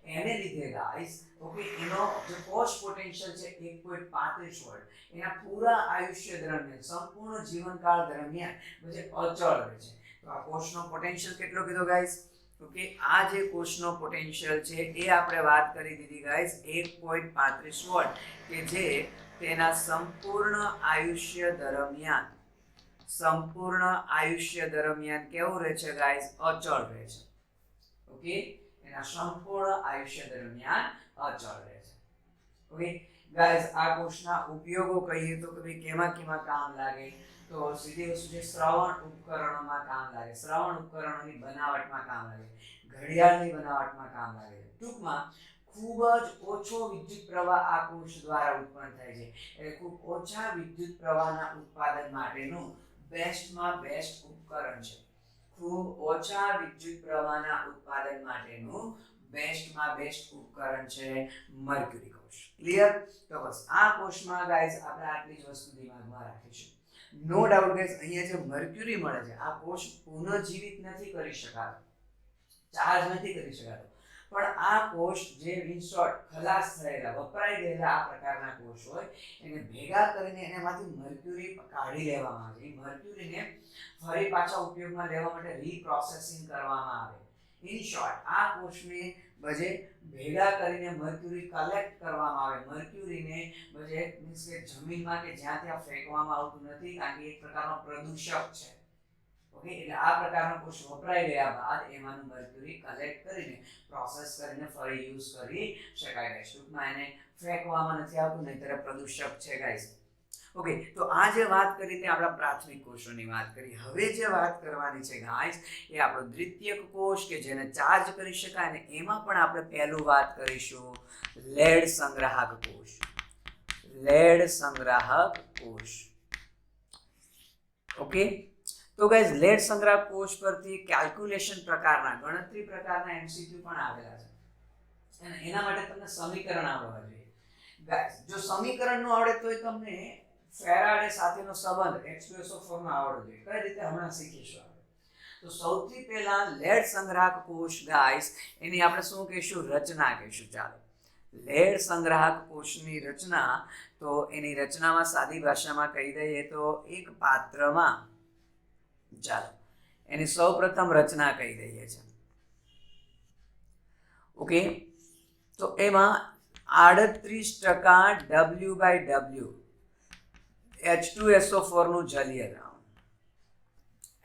એને લીધે ગાઈસ ઓકે એનો જે કોષ પોટેન્શિયલ છે 1.35 વોલ્ટ એના પૂરા આયુષ્ય દરમિયાન સંપૂર્ણ જીવનકાળ દરમિયાન જે અચળ રહે છે. તો આ કોષનો પોટેન્શિયલ કેટલો કીધો ગાઈસ? ઓકે, આ જે કોષનો પોટેન્શિયલ છે એ આપણે વાત કરી દીધી ગાઈસ 1.35 વોલ્ટ કે જે તેના સંપૂર્ણ આયુષ્ય દરમિયાન કેવું રહે છે ગાઈસ? અચળ રહે છે. ઓકે, એના સંપૂર્ણ આયુષ્ય દરમિયાન અચળ રહે છે. ઓકે ગાઈસ, આ કોષના ઉપયોગો કહીએ તો કે ભાઈ કેમાં કામ લાગે? તો સીધી વસ્તુ છે શ્રવણ ઉપકરણોમાં કામ લાગે, શ્રવણ ઉપકરણોની બનાવટમાં કામ લાગે, ઘડિયાળની બનાવટમાં કામ લાગે. ટૂંકમાં ખૂબ જ ઓછો વિદ્યુત પ્રવાહ આ કોષ દ્વારા ઉત્પન્ન થાય છે. એટલે ખૂબ ઓછા વિદ્યુત પ્રવાહના ઉત્પાદન માટેનું બેસ્ટમાં બેસ્ટ ઉપકરણ છે. ખૂબ ઓછા વિદ્યુત પ્રવાહના ઉત્પાદન માટેનું બેસ્ટમાં બેસ્ટ ઉપકરણ છે મર્ક્યુરી કોષ. ક્લિયર? તો બસ આ કોષમાં ગાઈસ આપણે આટલી જ વસ્તુ દિમાગમાં રાખીશું. નો ડાઉટ ગાઈસ અહીંયા જે મર્ક્યુરી મળે છે આ કોષ પુનઃજીવિત નથી કરી શકાતો, ચાર્જ નથી કરી શકાતો, પણ આ કોષ જે ઇન શોર્ટ ખલાસ થયેલા વપરાઈ ગયેલા આ પ્રકારના કોષ હોય એને ભેગા કરીને એનામાંથી મર્ક્યુરી કાઢી લેવામાં આવે. એ મર્ક્યુરીને ફરી પાછા ઉપયોગમાં લેવા માટે રીપ્રોસેસિંગ કરવામાં આવે. ઇન શોર્ટ આ કોષને બજે ભેગા કરીને મર્ક્યુરી કલેક્ટ કરવામાં આવે. મર્ક્યુરીને બજે મીન્સ કે જમીનમાં કે જ્યાં ત્યાં ફેંકવામાં આવતું નથી, કારણ કે એક પ્રકારનો પ્રદૂષક છે. ઓકે, એટલે આ પ્રકારના કોષ વપરાઈ ગયા બાદ એમાંનું મર્ક્યુરી કલેક્ટ કરીને પ્રોસેસ કરીને ફરી યુઝ કરી શકાય ગાઈસ. ટૂંકમાં એને ફેંકવામાં નથી આવતું, નહીંતર પ્રદૂષક છે ગાઈસ. ઓકે, તો આ જે વાત કરી તે આપણા પ્રાથમિક કોષોની વાત કરી. હવે જે વાત કરવાની છે ગાઈસ એ આપણો દ્વિતીયક કોષ કે જેને ચાર્જ કરી શકાય, અને એમાં પણ આપણે પહેલું વાત કરીશું લેડ સંગ્રાહક કોષ. લેડ સંગ્રાહક કોષ. ઓકે, તો ગાઈસ લેડ સંગ્રાહક કોષ પરથી કેલ્ક્યુલેશન પ્રકારના ગણતરી પ્રકારના એમસીક્યુ પણ આવેલા છે, અને એના માટે તમને સમીકરણ આવડવા જોઈએ. ગાઈસ જો સમીકરણ નો આવડે તોય તમને ફેરાડે સાથેનો સંબંધ H2SO4 નો આવડવો જોઈએ. કઈ રીતે હમણાં શીખીશું આપણે. તો સૌથી પહેલા લેડ સંગ્રાહક કોષ ગાઈસ એની આપણે શું કહીશું, રચના કહીશું. ચાલો, લેડ સંગ્રાહક કોષની રચના, તો એની રચનામાં સાદી ભાષામાં કહી દઈએ તો એક પાત્રમાં, ચાલો એની સૌપ્રથમ રચના કહી દઈએ છે. ઓકે, તો એમાં 38% W/W H2SO4 નું જલીય દ્રાવણ.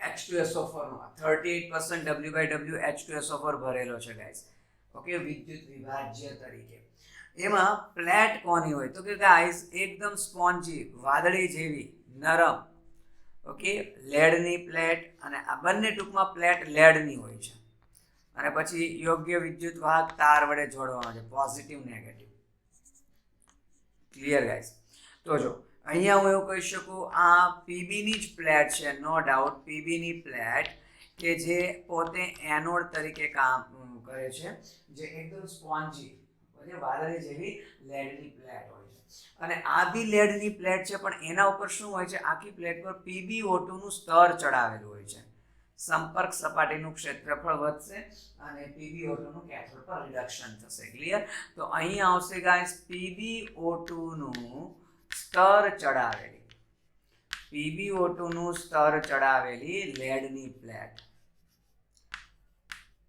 H2SO4 નું 38% W/W H2SO4 ભરેલો છે ગાઈસ. ઓકે, વિદ્યુત વિભાજ્ય તરીકે. એમાં પ્લેટ કોની હોય તો કે ગાઈસ એકદમ સ્પોન્જી, વાદળી જેવી નરમ. ઓકે, લેડની પ્લેટ, અને આ બંને ટૂંકમાં પ્લેટ લેડની હોય છે, અને પછી યોગ્ય વિદ્યુત વાહક તાર વડે જોડવામાં છે, પોઝિટિવ નેગેટિવ. Clear guys. તો જો અહીંયા હું એવું કહી શકું, આ પીબી ની જ પ્લેટ છે, નો ડાઉટ પીબી ની પ્લેટ કે જે પોતે એનોડ તરીકે કામ કરે છે, જે એકદમ સ્પોન્જી વાદળી જેવી લેડની પ્લેટ હોય છે. અને આ બી લેડની પ્લેટ છે, પણ એના ઉપર શું હોય છે, આખી પ્લેટ પર PbO2 નું સ્તર ચડાવેલું હોય છે. સંપર્ક સપાટીનું ક્ષેત્રફળ વધશે અને PbO2 નું કેથોડ પર રિડક્શન થશે. ક્લિયર. તો અહીં આવશે ગાઈસ PbO2 નું સ્તર ચડાવેલી, PbO2 નું સ્તર ચડાવેલી લેડની પ્લેટ.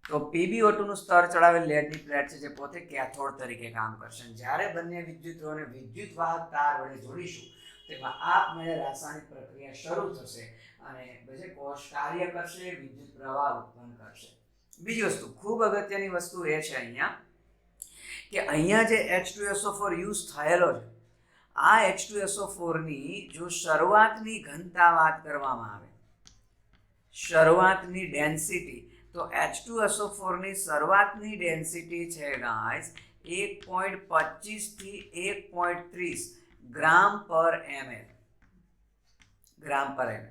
તો PbO2 નું સ્તર ચડાવેલ લેડની પ્લેટ છે, જે પોતે કેથોડ તરીકે કામ કરશે. જ્યારે બંને વિદ્યુતોને વિદ્યુત વાહક તાર વડે જોડીશું, તેમાં આપમેળે રાસાયણિક પ્રક્રિયા શરૂ થશે અને પછી કોષ કાર્ય કરશે, વિદ્યુત પ્રવાહ ઉત્પન્ન કરશે. બીજી વસ્તુ, ખૂબ અગત્યની વસ્તુ એ છે અહીંયા કે અહીંયા જે H2SO4 યુઝ થયેલો છે, આ H2SO4 ની જો શરૂઆતની ઘનતા વાત કરવામાં આવે, શરૂઆતની ડેન્સિટી, તો H2SO4 ની શરૂઆતની ડેન્સિટી છે ગાઈસ 1.25 થી 1.30 ગ્રામ પર ml. ગ્રામ પર ml.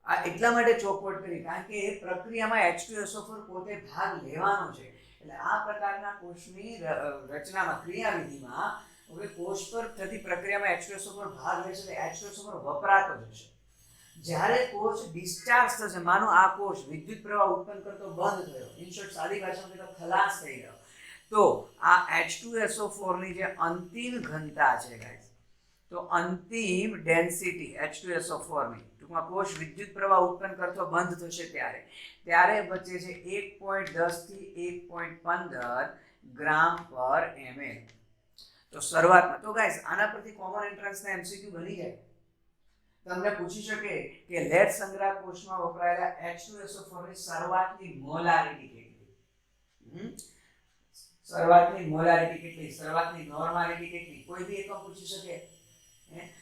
આ એટલા માટે ચોખવટ કરી કારણ કે એ પ્રક્રિયામાં H2SO4 પોતે ભાગ લેવાનો છે. એટલે આ પ્રકારના કોષની રચનામાં, ક્રિયાવિધિમાં કોષ પર થતી પ્રક્રિયામાં H2SO4 ભાગ લેશે, એટલે H2SO4 વપરાતો જશે. જ્યારે કોષ ડિસ્ચાર્જ થશે, માનો આ કોષ વિદ્યુત પ્રવાહ ઉત્પન્ન કરતો બંધ થયો, ઇન શોર્ટ સાદી ભાષામાં કહેતો ખલાસ થઈ ગયો, તો આ H2SO4 ની જે અંતિમ ઘનતા છે ગાઈસ, તો અંતિમ ડેન્સિટી H2SO4 ની, ટૂંકમાં કોષ વિદ્યુત પ્રવાહ ઉત્પન્ન કરતો બંધ થશે ત્યારે બચે છે 1.10 થી 1.15 ગ્રામ પર ml. તો શરૂઆતમાં તો ગાઈસ આના પરથી કોમન એન્ટ્રન્સના MCQ બની જાય. તમને પૂછી શકે કે લેડ સંગ્રાહક કોષમાં વપરાયેલા H2SO4 ની શરૂઆતની મોલારિટી કેટલી, શરૂઆતની મોલારિટી કેટલી, શરૂઆતની નોર્માલિટી કેટલી, કોઈ બી એકમ પૂછી શકે.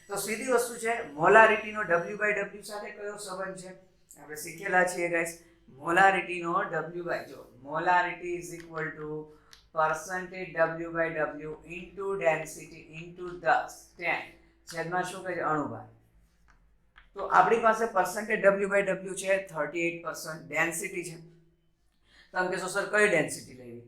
તો સીધી વસ્તુ છે, મોલારિટીનો W/W સાથે કયો સંબંધ છે આપણે શીખેલા છીએ ગાઈસ. મોલારિટીનો W/W, જો molarity is equal to percentage W/W into density into 10 છેદમાં શું કહે છે, અણુભાર. તો આપણી પાસે percentage W/W છે 38%, ડેન્સિટી છે. તમે કહેશો સર કઈ ડેન્સિટી લેવી,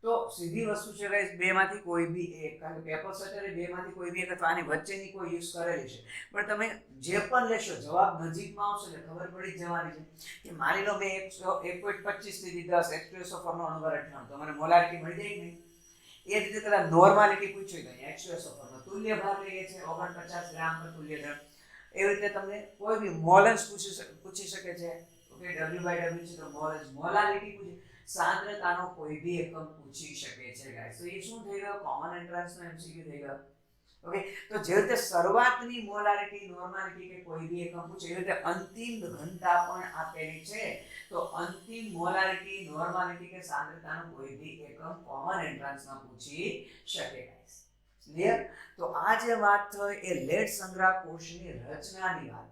તો સીધી વસ્તુ છે ગાઈસ, બેમાંથી કોઈ બી એક, કારણ કે પેપર સેટર એ બેમાંથી કોઈ બી એક અથવા આની વચ્ચેની કોઈ યુઝ કરેલી છે, પણ તમે જે પણ લેશો જવાબ નજીકમાં આવશે એટલે ખબર પડી જવાની છે કે માની લો મેં 1.25 થી 10 H2SO4 નો અણુ 98, તો મને મોલારિટી મળી જાય નહીં. એ જ રીતે પેલા નોર્માલિટી પૂછ્યું તો H2SO4 નો તુલ્ય ભાર લઈએ છે 49 ગ્રામ પર તુલ્ય દ્રવ. એવી રીતે તમને કોઈ બી મોલન્સ પૂછી શકે છે. ઓકે, W/W છે તો મોલન્સ, મોલારિટી પૂછી, સાંદ્રતાનો કોઈ બી એકમ પૂછી શકે છે ગાઈસ. તો એ શું થઈ ગયો, કોમન એન્ટ્રાન્સ નો MCQ થઈ ગયો. ઓકે, તો જે રીતે શરૂઆતની મોલારિટી, નોર્માલિટી કે કોઈ બી એકમ પૂછે, એ રીતે અંતિમ ઘનતા પણ આપેલી છે. તો અંતિમ મોલારિટી, નોર્માલિટી કે સાંદ્રતાનો કોઈ બી એકમ કોમન એન્ટ્રાન્સમાં પૂછી શકે ગાઈસ. ક્લિયર? તો આ જે વાત થઈ એ લેડ સંગ્રહ કોષની રચનાની વાત થઈ.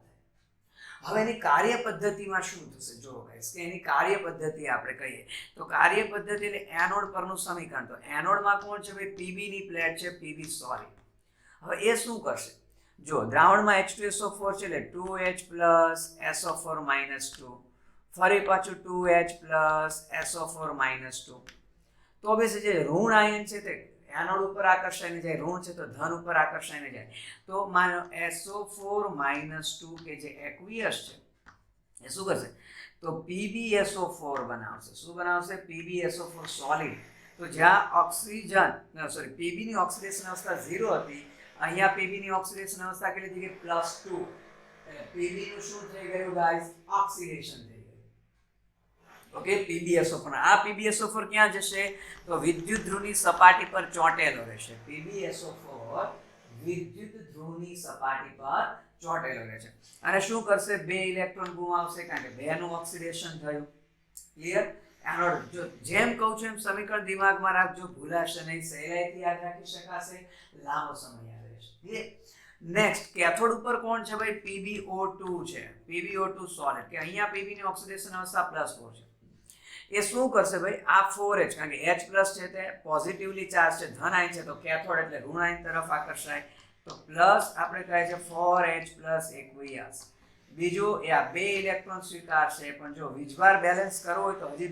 હવે એની કાર્ય પદ્ધતિમાં શું થશે જો ગાઈસ, કે એની કાર્ય પદ્ધતિ આપણે કહીએ તો કાર્ય પદ્ધતિ એટલે એનોડ પરનું સમીકરણ. તો એનોડમાં કોણ છે ભાઈ, પીબી ની પ્લેટ છે, પીબી સોલિડ. હવે એ શું કરશે, જો દ્રાવણમાં H2SO4 છે એટલે 2H+ SO4 - 2, ફરી પાછું 2H+ SO4 - 2. તો ઓબ્વિયસલી જે ઋણ આયન છે તે એનોડ ઉપર આકર્ષાઈને જાય, ઋણ છે તો ધન ઉપર આકર્ષાઈને જાય. તો માનો SO4 - 2 કે જે એક્વિયસ છે એ શું કરશે, તો PbSO4 બનાવશે. શું બનાવશે, PbSO4 સોલિડ. તો જ્યાં ઓક્સિજન પીબી ની ઓક્સિડેશન અવસ્થા 0 હતી, અહીંયા પીબી ની ઓક્સિડેશન અવસ્થા કેટલી થઈ ગઈ, +2. એટલે પીબી નું શું થઈ ગયું ગાઈસ, ઓક્સિડેશન થઈ ગયું. Okay, PbSO4. આ PbSO4 ક્યાં જશે, તો વિદ્યુત ધ્રુવની સપાટી પર ચોંટેલો રહેશે. PbSO4 વિદ્યુત ધ્રુવની સપાટી પર ચોંટેલો રહેશે અને શું કરશે, 2 ઇલેક્ટ્રોન ગુમાવશે, કારણ કે 2 નું ઓક્સિડેશન થયું. ક્લિયર? એનોડ, જો જેમ કહું છું એમ સમીકરણ દિમાગમાં રાખજો, ભૂલાશે નહીં, સહેલાઈથી યાદ રાખી શકાશે, લાંબો સમય યાદ રહેશે. ક્લિયર? નેક્સ્ટ, કેથોડ ઉપર કોણ છે ભાઈ, PbO2 છે. PbO2 સોલિડ, કે અહીંયા પીબી ની ઓક્સિડેશન અવસ્થા +4 છે. એ શું કરશે ભાઈ, આ 4H, કારણ કે H+ છે તે પોઝિટિવલી ચાર્જ છે, ધન આયન છે, તો કેથોડ એટલે ઋણ આયન તરફ આકર્ષાય. તો પ્લસ આપણે કહે છે 4H+ એક્વિયસ. બીજું, એ આ 2 ઇલેક્ટ્રોન સ્વીકારશે, પણ જો વીજભાર બેલેન્સ કરવો હોય તો હજી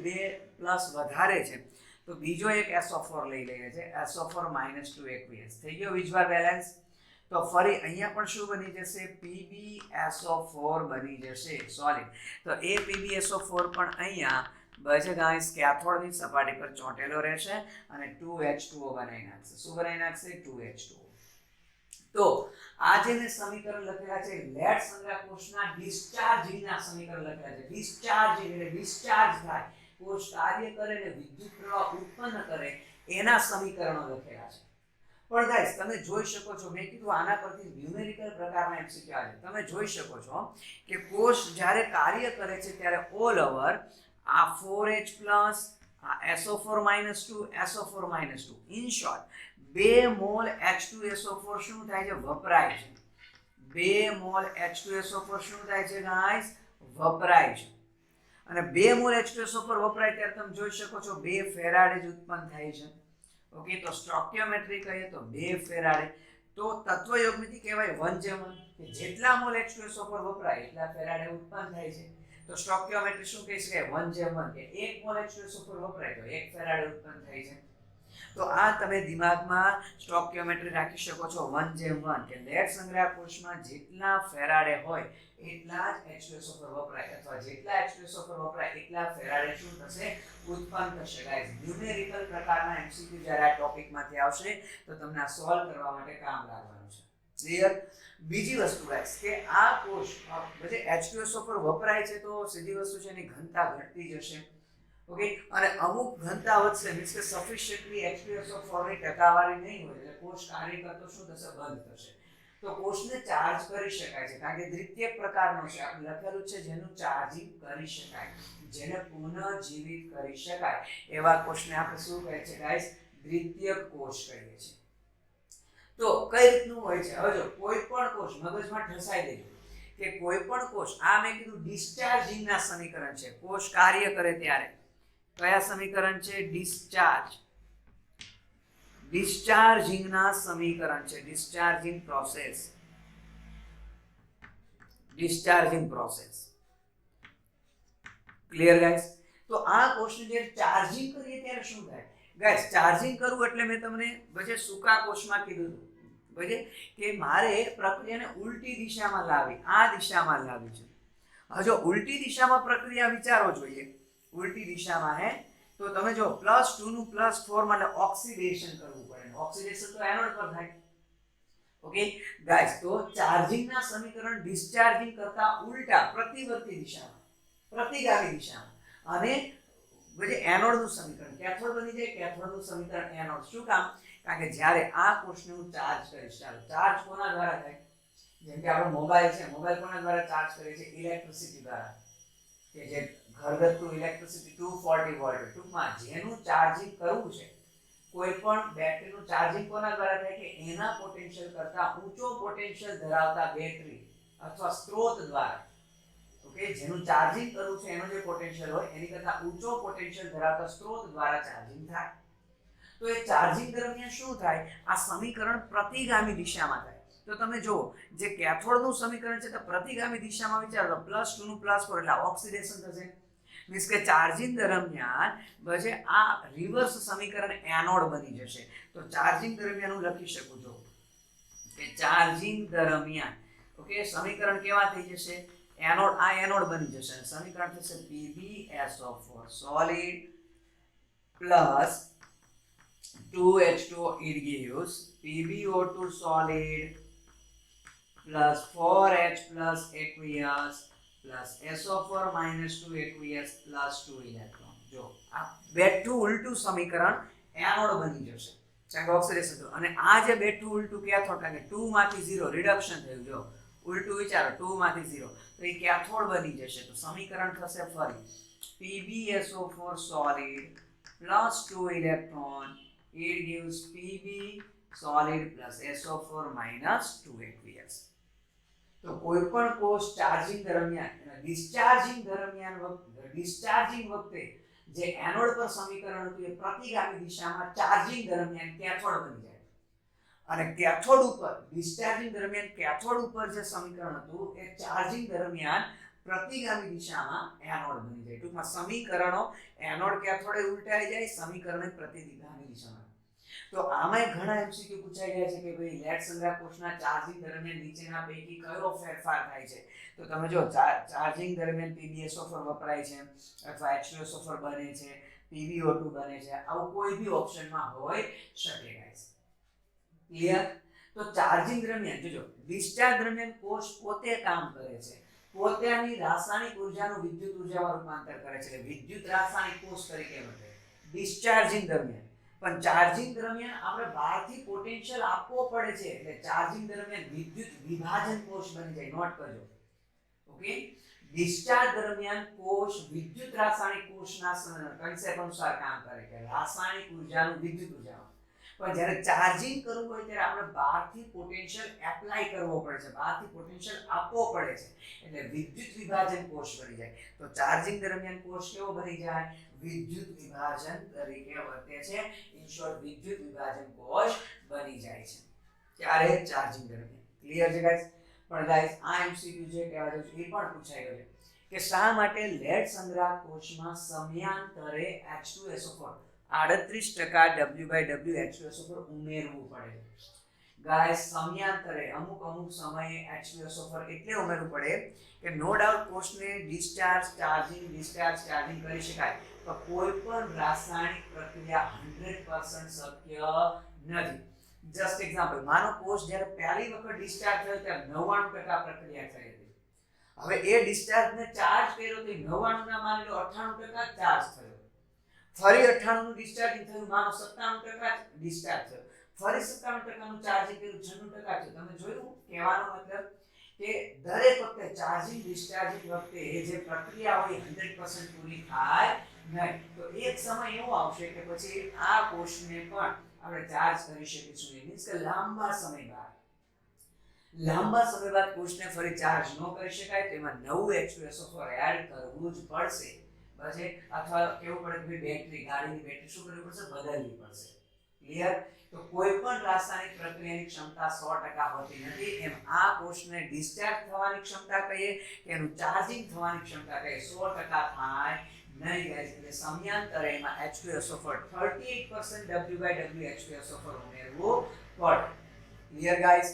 2 વધારે છે, તો બીજો એક SO4 લઈ લઈએ છે, SO4 - 2 એક્વિયસ. થઈ ગયો વીજભાર બેલેન્સ. તો ફરી અહીંયા પણ શું બની જશે, PbSO4 બની જશે સોલિડ. તો એ PbSO4 પણ અહીંયા બચે ગાઈસ, કેથોડની સપાટી પર ચોંટેલો રહેશે અને 2H2O બનાવી નાખશે. શું બનાવી નાખશે, 2H2O. તો આ જે મેં સમીકરણ લખેલા છે લેડ સંગ્રહ કોષના ડિસ્ચાર્જિંગના સમીકરણ લખેલા છે. ડિસ્ચાર્જિંગ એટલે ડિસ્ચાર્જ થાય, કોષ કાર્ય કરે ને વિદ્યુત પ્રવાહ ઉત્પન્ન કરે, એના સમીકરણો લખેલા છે. પણ ગાઈસ તમે જોઈ શકો છો, મેં કીધું આના પરથી ન્યુમેરિકલ પ્રકારના MCQ આવે. તમે જોઈ શકો છો કે કોષ જ્યારે કાર્ય કરે છે ત્યારે ઓલ ઓવર આ 4H+, આ SO4 - 2, SO4 - 2, in short 2 mall H2SO4 શું થાય છે, વપરાય છે. 2 મોલ H2SO4 શું થાય છે ગાઈસ, વપરાય છે. અને 2 મોલ H2SO4 વપરાય ત્યારે તમે જોઈ શકો છો 2 ફેરાડે જ ઉત્પન્ન થાય છે. ઓકે, તો સ્ટોઇકિયોમેટ્રી કહીએ તો 2 ફેરાડે. તો તત્વયોગમિતિ કહેવાય 1:1, કે જેટલા મોલ H2SO4 વપરાય એટલા ફેરાડે ઉત્પન્ન થાય છે. તો સ્ટોઇકિયોમેટ્રી શું કહી શકાય, 1:1, કે 1 મોલ H2SO4 વપરાય તો 1 ફેરાડે ઉત્પન્ન થાય છે. તો આ તમે દિમાગમાં સ્ટોઇકિયોમેટ્રી રાખી શકો છો, 1:1, કે લેડ સંગ્રહ કોષમાં જેટલા ફેરાડે હોય એટલા જ H2SO4 વપરાય, અથવા જેટલા H2SO4 વપરાય એટલા ફેરાડે શું થશે, ઉત્પન્ન થશે. ગાઈસ, ન્યુમેરિકલ પ્રકારના MCQ જ્યારે આ ટોપિકમાંથી આવશે તો તમને આ સોલ્વ કરવા માટે કામ લાગવાનું છે. ક્લિયર? બીજી વસ્તુ ગાઈસ, કે આ કોષ એટલે H2SO4 વપરાય છે તો સીધી વસ્તુ છે એની ઘનતા ઘટતી જશે. ઓકે, અને અમુક ઘનતા વધશે, મીન્સ કે સફિશિયન્ટલી H2SO4 ની ટકાવારી નહીં હોય એટલે કોષ કાર્ય કરતો શું થશે, બંધ થશે. તો કોષને ચાર્જ કરી શકાય છે, કારણ કે દ્વિતીયક પ્રકારનો છે, આપણે લખેલું છે જેનું ચાર્જિંગ કરી શકાય, જેને પુનઃજીવિત કરી શકાય, એવા કોષને આપણે શું કહે છે ગાઈસ, દ્વિતીયક કોષ કહીએ છીએ. તો કઈ રીતનું હોય છે, હવે જો કોઈ પણ કોષ, મગજમાં ઠસાઈ દેજો કે કોઈ પણ કોષ, આ મેં કીધું ડિસ્ચાર્જિંગના સમીકરણ છે, કોષ કાર્ય કરે ત્યારે કયા સમીકરણ છે, ડિસ્ચાર્જિંગના સમીકરણ છે, ડિસ્ચાર્જિંગ પ્રોસેસ. Clear guys? તો આ કોષને જે ચાર્જિંગ કરીએ ત્યારે શું થાય, ગાઈસ ચાર્જિંગ કરવું એટલે મેં તમને પછી સૂકા કોષમાં કીધું હતું પછી કે મારે પ્રક્રિયાને ઉલટી દિશામાં લાવી, આ દિશામાં લાવી છે. હવે જો ઉલટી દિશામાં પ્રક્રિયા વિચારો જોઈએ, ઉલટી દિશામાં હે તો તમે જો +2 નું +4 માટે ઓક્સિડેશન કરવું પડે. ઓક્સિડેશન તો એનોડ પર થાય. ઓકે ગાઈસ, તો ચાર્જિંગ ના સમીકરણ ડિસ્ચાર્જિંગ કરતા ઉલટા પ્રતિવર્તી દિશામાં, પ્રતિગામી દિશામાં, અને પછી એનોડ નું સમીકરણ કેથોડ બની જાય. કેથોડ નું સમીકરણ એનોડ. શું કામ? કારણ કે જ્યારે આ કોષને હું ચાર્જ કરીશ, ચાર્જ કોના દ્વારા થાય? જેમ કે આપણો મોબાઈલ છે, મોબાઈલ કોના દ્વારા ચાર્જ કરે છે? ઇલેક્ટ્રિસિટી દ્વારા, કે જે ઘરગથ્થુ ઇલેક્ટ્રિસિટી 240 વોલ્ટ. ટૂંકમાં જેનું ચાર્જિંગ કરવું છે, કોઈ પણ બેટરીનું ચાર્જિંગ કોના દ્વારા થાય? કે એના પોટેન્શિયલ કરતા ઊંચો પોટેન્શિયલ ધરાવતા બેટરી અથવા સ્ત્રોત દ્વારા. ઓકે, જેનું ચાર્જિંગ કરવું છે એનો જે પોટેન્શિયલ હોય એની કરતા ઊંચો પોટેન્શિયલ ધરાવતા સ્ત્રોત દ્વારા ચાર્જિંગ થાય. તો એ ચાર્જિંગ દરમિયાન શું થાય? આ સમીકરણ પ્રતિગામી દિશામાં થાય. તો તમે જુઓ, જે કેથોડનું સમીકરણ છે તે પ્રતિગામી દિશામાં વિચારો તો +2 નું +4 એટલે ઓક્સિડેશન થશે. મીન્સ કે ચાર્જિંગ દરમિયાન પછી આ રિવર્સ સમીકરણ એનોડ બની જશે. તો ચાર્જિંગ દરમિયાન હું લખી શકું છું કે ચાર્જિંગ દરમિયાન ઓકે સમીકરણ કેવા થઈ જશે? એનોડ, આ એનોડ બની જશે. સમીકરણ થશે PbSO4 solid plus 2H2O, it gives PbO2 solid plus 4H plus aqueous plus SO4 minus 2 aqueous plus 2 electron. જો આ બેઠું ઉલટું સમીકરણ એનોડ બની જશે કારણ કે ઓક્સિડેશન થયું. અને આ જે બેઠું ઉલટું કેથોડ, કારણ કે 2 માંથી 0 રિડક્શન થયું. જો ઉલટું વિચારો, 2 માંથી 0 તો એ કેથોડ બની જશે. તો સમીકરણ થશે ફરી PbSO4 solid plus 2 electron, it gives Pb solid plus SO4 minus 2 aqueous. તો કોઈ પણ કોષ ચાર્જિંગ દરમિયાન, ડિસ્ચાર્જિંગ વખતે જે એનોડ પર સમીકરણ હતું એ પ્રતિગામી દિશામાં ચાર્જિંગ દરમિયાન કેથોડ બની જાય. અને કેથોડ ઉપર, ડિસ્ચાર્જિંગ દરમિયાન કેથોડ ઉપર જે સમીકરણ હતું એ ચાર્જિંગ દરમિયાન પ્રતિગામી દિશામાં એનોડ બની જાય. ટૂંકમાં સમીકરણો એનોડ કેથોડે ઉલટાઈ જાય, સમીકરણ પ્રતિગામી દિશામાં. તો આમાં ઘણા એમસીક્યુ પૂછાઈ ગયા છે કે ભાઈ લેડ સંગ્રહ કોષના ચાર્જિંગ દરમિયાન નીચેના પૈકી કયો ફેરફાર થાય છે? તો તમે જો ચાર્જિંગ દરમિયાન PbSO4 વપરાય છે અથવા H2SO4 બને છે, PbO2 બને છે, આવું કોઈ બી ઓપ્શનમાં હોઈ શકે ગાઈસ. ક્લિયર? તો ચાર્જિંગ દરમિયાન જોજો, ડિસ્ચાર્જ દરમિયાન કોષ પોતે કામ કરે છે, પોતાની રાસાયણિક ઉર્જાનું વિદ્યુત ઉર્જામાં રૂપાંતર કરે છે, વિદ્યુત રાસાયણિક કોષ તરીકે વર્તે ડિસ્ચાર્જિંગ દરમિયાન. પણ ચાર્જિંગ દરમિયાન આપણે બહારથી પોટેન્શિયલ આપવો પડે છે, એટલે ચાર્જિંગ દરમિયાન વિદ્યુત વિભાજન કોષ બની જાય. નોટ કરજો. ઓકે, ડિસ્ચાર્જ દરમિયાન કોષ વિદ્યુત રાસાયણિક કોષના કન્સેપ્ટ અનુસાર કામ કરે કે રાસાયણિક ઉર્જાનું વિદ્યુત ઉર્જામાં. પણ જ્યારે ચાર્જિંગ કરવું હોય ત્યારે આપણે બહારથી પોટેન્શિયલ એપ્લાય કરવો પડે છે, બહારથી પોટેન્શિયલ આપવો પડે છે, એટલે વિદ્યુત વિભાજન કોષ બની જાય. તો ચાર્જિંગ દરમિયાન કોષ કેવો બની જાય? વિદ્યુત વિભાજન તરીકે વર્તે છે. ઇન શોર્ટ, વિદ્યુત વિભાજન કોષ બની જાય છે ત્યારે ચાર્જિંગ દરમિયાન. ક્લિયર છે ગાઈસ? પણ ગાઈસ આ એમસીક્યુ જે કહેવાય છે એ પણ પૂછાઈ ગયો છે કે શા માટે લેડ સંગ્રહ કોષમાં સમયાંતરે H2SO4 38% W/W H2SO4 ઉમેરવું પડે છે? ગાઈસ સમયાંતરે અમુક સમયે H2SO4 એટલે ઉમેરવું પડે કે નો ડાઉટ કોષને ડિસ્ચાર્જ ચાર્જિંગ કરી શકાય, તો કોઈ પણ રાસાયણિક પ્રક્રિયા 100% શક્ય નથી. જસ્ટ એક્ઝામ્પલ, માનો કોષ જ્યારે પહેલી વખત ડિસ્ચાર્જ થયો ત્યારે 99% પ્રક્રિયા થઈ હતી. હવે એ ડિસ્ચાર્જને ચાર્જ કર્યો તો 99 ના માની લો 98% ચાર્જ થયો. ફરી 98 નું ડિસ્ચાર્જિંગ થયું, માનો 97% ડિસ્ચાર્જ થયો. ફરી 97% નું ચાર્જિંગ કર્યું, 96% થયું. તમે જોયું? કહેવાનો મતલબ કે દરેક વખતે ચાર્જિંગ ડિસ્ચાર્જિંગ વખતે જે પ્રક્રિયા હોય 100% પૂરી થાય નહીં. તો એક સમય એવો આવશે કે પછી આ કોષને પણ આપણે ચાર્જ કરી શકીશું. મીન્સ કે લાંબા સમય બાદ કોષને ફરી ચાર્જ ન કરી શકાય, તેમાં નવું H2SO4 એડ કરવું જ પડશે. પછી અથવા કેવું પડે કે બેટરી, ગાડીની બેટરી શું કરવી પડશે? બદલવી પડશે. ક્લિયર? તો કોઈ પણ રાસાયણિક પ્રક્રિયાની ક્ષમતા 100% હોતી નથી. એમ આ કોષને ડિસ્ચાર્જ થવાની ક્ષમતા કહીએ કે એનું ચાર્જિંગ થવાની ક્ષમતા કહીએ 100% થાય નહીં ગાઈસ, એટલે સમયાંતરે એમાં H2SO4 38% W/W H2SO4 ઉમેરવું પડે. Clear guys?